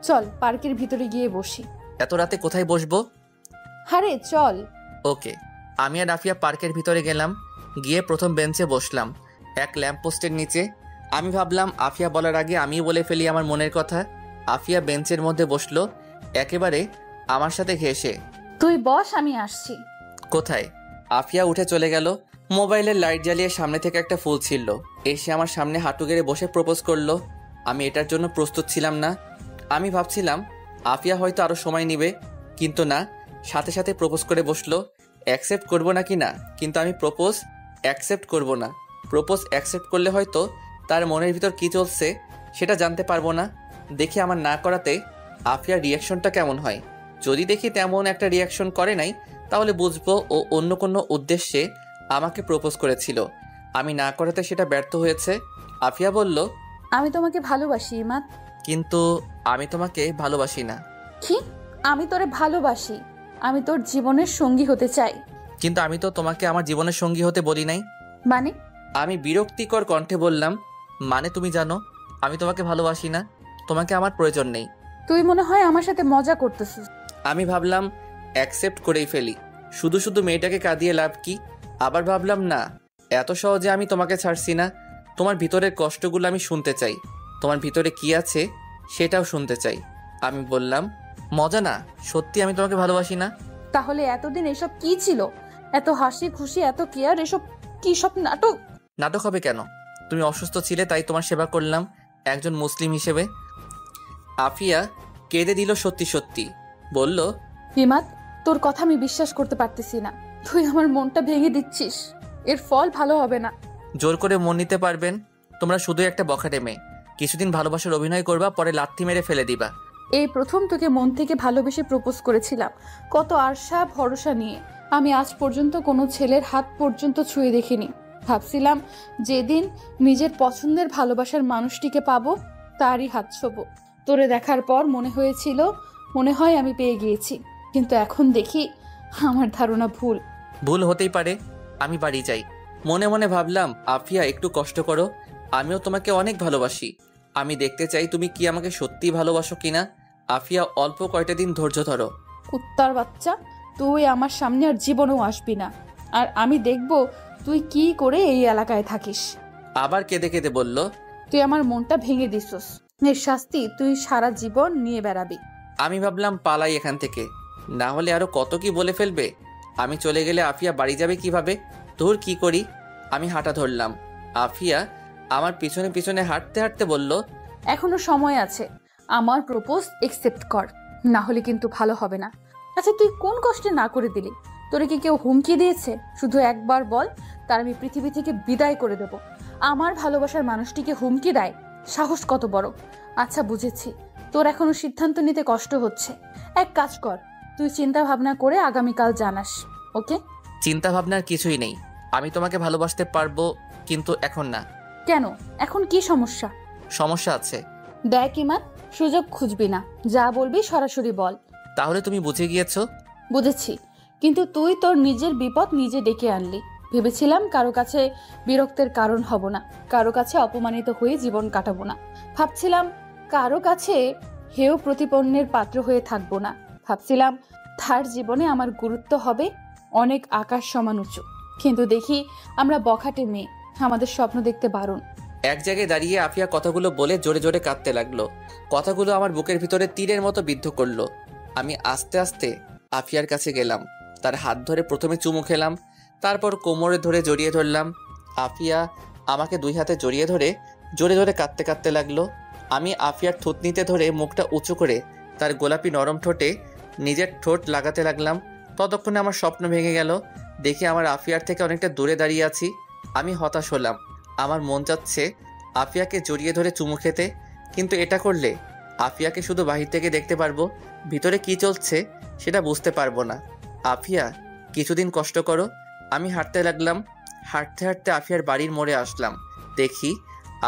চল পার্কের ভিতরে গিয়ে বসি। এত রাতে কোথায় বসবো? আরে চল। ওকে। আমি আর আফিয়া পার্কের ভিতরে গেলাম। গিয়ে প্রথম বেঞ্চে বসলাম, এক ল্যাম্পপোস্টের নিচে। আমি ভাবলাম আফিয়া বলার আগে আমিই বলে ফেলি আমার মনের কথা। আফিয়া বেঞ্চের মধ্যে বসলো, একেবারে আমার সাথে ঘেঁষে। তুই বস, আমি আসছি। কোথায়? আফিয়া উঠে চলে গেল। মোবাইলের লাইট জ্বালিয়ে সামনে থেকে একটা ফুল ছিঁড়ল। এসে আমার সামনে হাঁটু গেড়ে বসে প্রপোজ করলো। আমি এটার জন্য প্রস্তুত ছিলাম না। আমি ভাবছিলাম আফিয়া হয়তো আরও সময় নেবে, কিন্তু না, সাথে সাথে প্রপোজ করে বসলো। অ্যাকসেপ্ট করবো না কি না, কিন্তু আমি প্রপোজ অ্যাকসেপ্ট করব না। প্রপোজ অ্যাকসেপ্ট করলে হয়তো তার মনের ভিতর কী চলছে সেটা জানতে পারবো না। দেখি আমার না করাতে আফিয়ার রিয়াকশনটা কেমন হয়। যদি দেখি তেমন একটা রিয়াকশন করে নাই, তাহলে বুঝবো ও অন্য কোনো উদ্দেশ্যে আমাকে প্রপোজ করেছিল। আমি না করাতে সেটা ব্যর্থ হয়েছে। আফিয়া বলল, আমি তোমাকে ভালোবাসি ইমাদ। কিন্তু আমি তোমাকে ভালোবাসি না। কি? আমি তোরে ভালোবাসি। আমি তোর জীবনের সঙ্গী হতে চাই। কিন্তু আমি তো তোমাকে আমার জীবনের সঙ্গী হতে বলি নাই। মানে? আমি বিরক্তিকর কণ্ঠে বললাম, মানে তুমি জানো আমি তোমাকে ভালোবাসি না, তোমাকে আমার প্রয়োজন নেই। তুই মনে হয় আমার সাথে মজা করতেছিস। আমি ভাবলাম অ্যাকসেপ্ট করেই ফেলি, শুধু শুধু মেয়েটাকে কাঁদিয়ে লাভ কি। আবার ভাবলাম না, এত সহজে আমি তোমাকে ছাড়ছি না। তোমার ভিতরের কষ্টগুলো আমি শুনতে চাই, তোমার ভিতরে কি আছে সেটাও শুনতে চাই। আমি বললাম, মজা না, সত্যি আমি তোমাকে ভালোবাসি না। তাহলে এতদিন এসব কি ছিল? এত হাসি খুশি, এত কেয়ার, এসব কি সব নাটক? নাটক হবে কেন? তুমি অসুস্থ ছিলে তাই তোমার সেবা করলাম একজন মুসলিম হিসেবে। আফিয়া কেঁদে দিল সত্যি সত্যি। বলল, হিমাত, তোর কথা আমি বিশ্বাস করতে পারতেছি না। তুই আমার মনটা ভেঙে দিচ্ছিস। এর ফল ভালো হবে না। জোর করে মন নিতে পারবেন? তোমরা শুধু একটা বখাটে মেয়ে। কিছুদিন ভালোবাসার অভিনয় করবা, পরে লাথি মেরে ফেলে দিবা। এই প্রথম তোকে মন থেকে ভালোবেসে প্রপোজ করেছিলাম, কত আশা ভরসা নিয়ে। আমি আজ পর্যন্ত কোনো ছেলের হাত পর্যন্ত ছুঁয়ে দেখিনি। ভাবছিলাম যেদিন নিজের পছন্দের ভালোবাসার মানুষটিকে পাবো তারই হাত ছোবো। তোরে দেখার পর মনে হয় আমি পেয়ে গিয়েছি, কিন্তু এখন দেখি আমার ধারণা ভুল। ভুল হতেই পারে। আমি বাড়ি যাই। মনে মনে ভাবলাম, আফিয়া একটু কষ্ট করো, আমিও তোমাকে অনেক ভালোবাসি। আমি দেখতে চাই তুমি কি আমাকে সত্যি ভালোবাসো কিনা। আফিয়া, অল্প কয়টা দিন ধৈর্য ধরো। কুত্তার বাচ্চা, তুই আমার সামনে আর জীবনেও আসবি না। আর আমি দেখব তুই কি করে এই এলাকায় থাকিস। আবার কেঁদে কেঁদে বলল, তুই আমার মনটা ভেঙে দিছস। এর শাস্তি তুই সারা জীবন নিয়ে বেড়াবি। আমি ভাবলাম পালাই এখান থেকে, না হলে আরো কত কি বলে ফেলবে। আমি চলে গেলে আফিয়া বাড়ি যাবে কিভাবে? তোর কি করি? আমি হাঁটা ধরলাম। আফিয়া আমার পিছনে পিছনে হাঁটতে হাঁটতে বলল, এখনো সময় আছে, আমার প্রপোজ একসেপ্ট কর, না হলে কিন্তু ভালো হবে না। আচ্ছা, তুই কোন কষ্টে না করে দিলি? তোরে কি কেউ হুমকি দিয়েছে? শুধু একবার বল, তার আমি পৃথিবী থেকে বিদায় করে দেব। আমার ভালোবাসার মানুষটিকে হুমকি দেয়, সাহস কত বড়! আচ্ছা বুঝেছি, তোর এখনো সিদ্ধান্ত নিতে কষ্ট হচ্ছে। এক কাজ কর, তুই চিন্তা ভাবনা করে আগামীকাল জানাস, ওকে? চিন্তা ভাবনার কিছুই নেই। আমি তোমাকে ভালোবাসতে পারবো, কিন্তু এখন না। কেন? এখন কি সমস্যা? সমস্যা আছে। দেখ ইমান, সুযোগ খুঁজবি না, যা বলবি সরাসরি বল। তাহলে তুমি বুঝে গিয়েছো? বুঝেছি, কিন্তু তুই তোর নিজের বিপদ নিজে ডেকে আনলি। ভেবেছিলাম কারো কাছে বিরক্তের কারণ হব না, কারো কাছে অপমানিত হয়ে জীবন কাটাবো না। ভাবছিলাম কারো কাছে হেয় প্রতিপন্নের পাত্র হয়ে থাকবো না। ভাবছিলাম তার জীবনে আমার গুরুত্ব হবে অনেক আকাশ সমান উঁচু। কিন্তু দেখি আমরা বখাটে মেয়ে, আমাদের স্বপ্ন দেখতে বারণ। এক জায়গায় দাঁড়িয়ে আফিয়া কথাগুলো বলে জোরে জোরে কাঁদতে লাগলো। কথাগুলো আমার বুকের ভিতরে তীরের মতো বিদ্ধ করলো। আমি আস্তে আস্তে আফিয়ার কাছে গেলাম, তার হাত ধরে প্রথমে চুমু খেলাম, তারপর কোমরে ধরে জড়িয়ে ধরলাম। আফিয়া আমাকে দুই হাতে জড়িয়ে ধরে জোরে জোরে কাঁদতে কাঁদতে লাগলো। আমি আফিয়ার থুতনিতে ধরে মুখটা উঁচু করে তার গোলাপি নরম ঠোঁটে নিজের ঠোঁট লাগাতে লাগলাম। ততক্ষণে আমার স্বপ্ন ভেঙে গেল। দেখে আমার আফিয়ার থেকে অনেকটা দূরে দাঁড়িয়ে আছি। আমি হতাশ হলাম। আমার মন চাচ্ছে আফিয়াকে জড়িয়ে ধরে চুমু খেতে, কিন্তু এটা করলে আফিয়াকে শুধু বাহির থেকে দেখতে পারবো, ভিতরে কি চলছে সেটা বুঝতে পারবো না। আফিয়া, কিছুদিন কষ্ট করো। আমি হাঁটতে লাগলাম। হাঁটতে হাঁটতে আফিয়ার বাড়ির মোড়ে আসলাম। দেখি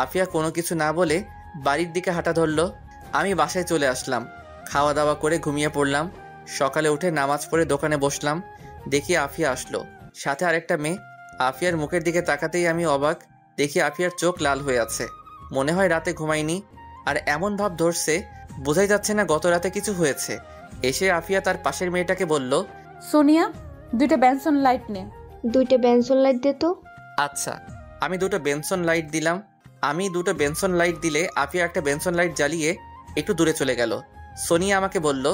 আফিয়া কোনো কিছু না বলে বাড়ির দিকে হাঁটা ধরলো। আমি বাসায় চলে আসলাম। খাওয়া দাওয়া করে ঘুমিয়ে পড়লাম। সকালে উঠে নামাজ পড়ে দোকানে বসলাম। দেখি আফিয়া আসলো, সাথে আরেকটা মেয়ে। আফিয়ার মুখের দিকে তাকাতেই আমি অবাক। দেখি আফিয়ার চোখ লাল হয়ে আছে। মনে হয় রাতে ঘুমায়নি, আর এমন ভাব ধরছে বোঝাই যাচ্ছে না গত রাতে কিছু হয়েছে। এসে আফিয়া তার পাশের মেয়েটাকে বলল, সোনিয়া, 2টা বেনসন লাইট নে। 2টা বেনসন লাইট দে তো। আচ্ছা। আমি 2টো বেনসন লাইট দিলাম। আমি 2টো বেনসন লাইট দিলে আফিয়া একটা বেনসন লাইট জ্বালিয়ে একটু দূরে চলে গেল। সোনিয়া আমাকে বলল,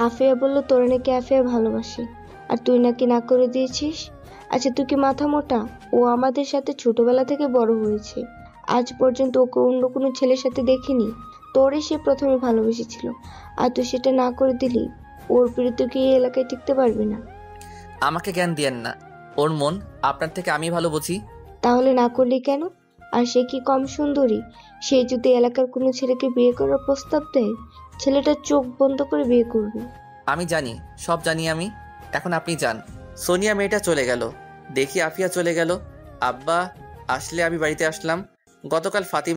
আফিয়া বলল তোরা নাকি আফিয়া ভালোবাসে, আর তুই নাকি না করে দিয়েছিস। আচ্ছা, তুই কি মাথা মোটা? ও আমাদের সাথে ছোটবেলা থেকে বড় হয়েছে, আজ পর্যন্ত ওকে অন্য কোনো ছেলের সাথে দেখিনি। তোরই সে প্রথমে ভালোবেসেছিল, আর তুই সেটা না করে দিলি। ওর বিরুদ্ধে কি এই এলাকায় টিকতে পারবি না। আমাকে জ্ঞান দিয়েন না। ওর মন আপনার থেকে আমি ভালো বুঝি। তাহলে না করলি কেন? আর সে কি কম সুন্দরী? সে যদি এলাকার কোনো ছেলেকে বিয়ে করার প্রস্তাব দেয়, ছেলেটা চোখ বন্ধ করে বিয়ে করবে। আমি জানি, সব জানি আমি। এখন আপনি যান। সোনিয়া মেয়েটা চলে গেল। দেখি আফিয়া চলে গেল। আব্বা আসলে আমি বাড়িতে আসলাম। গতকাল ফাতিমা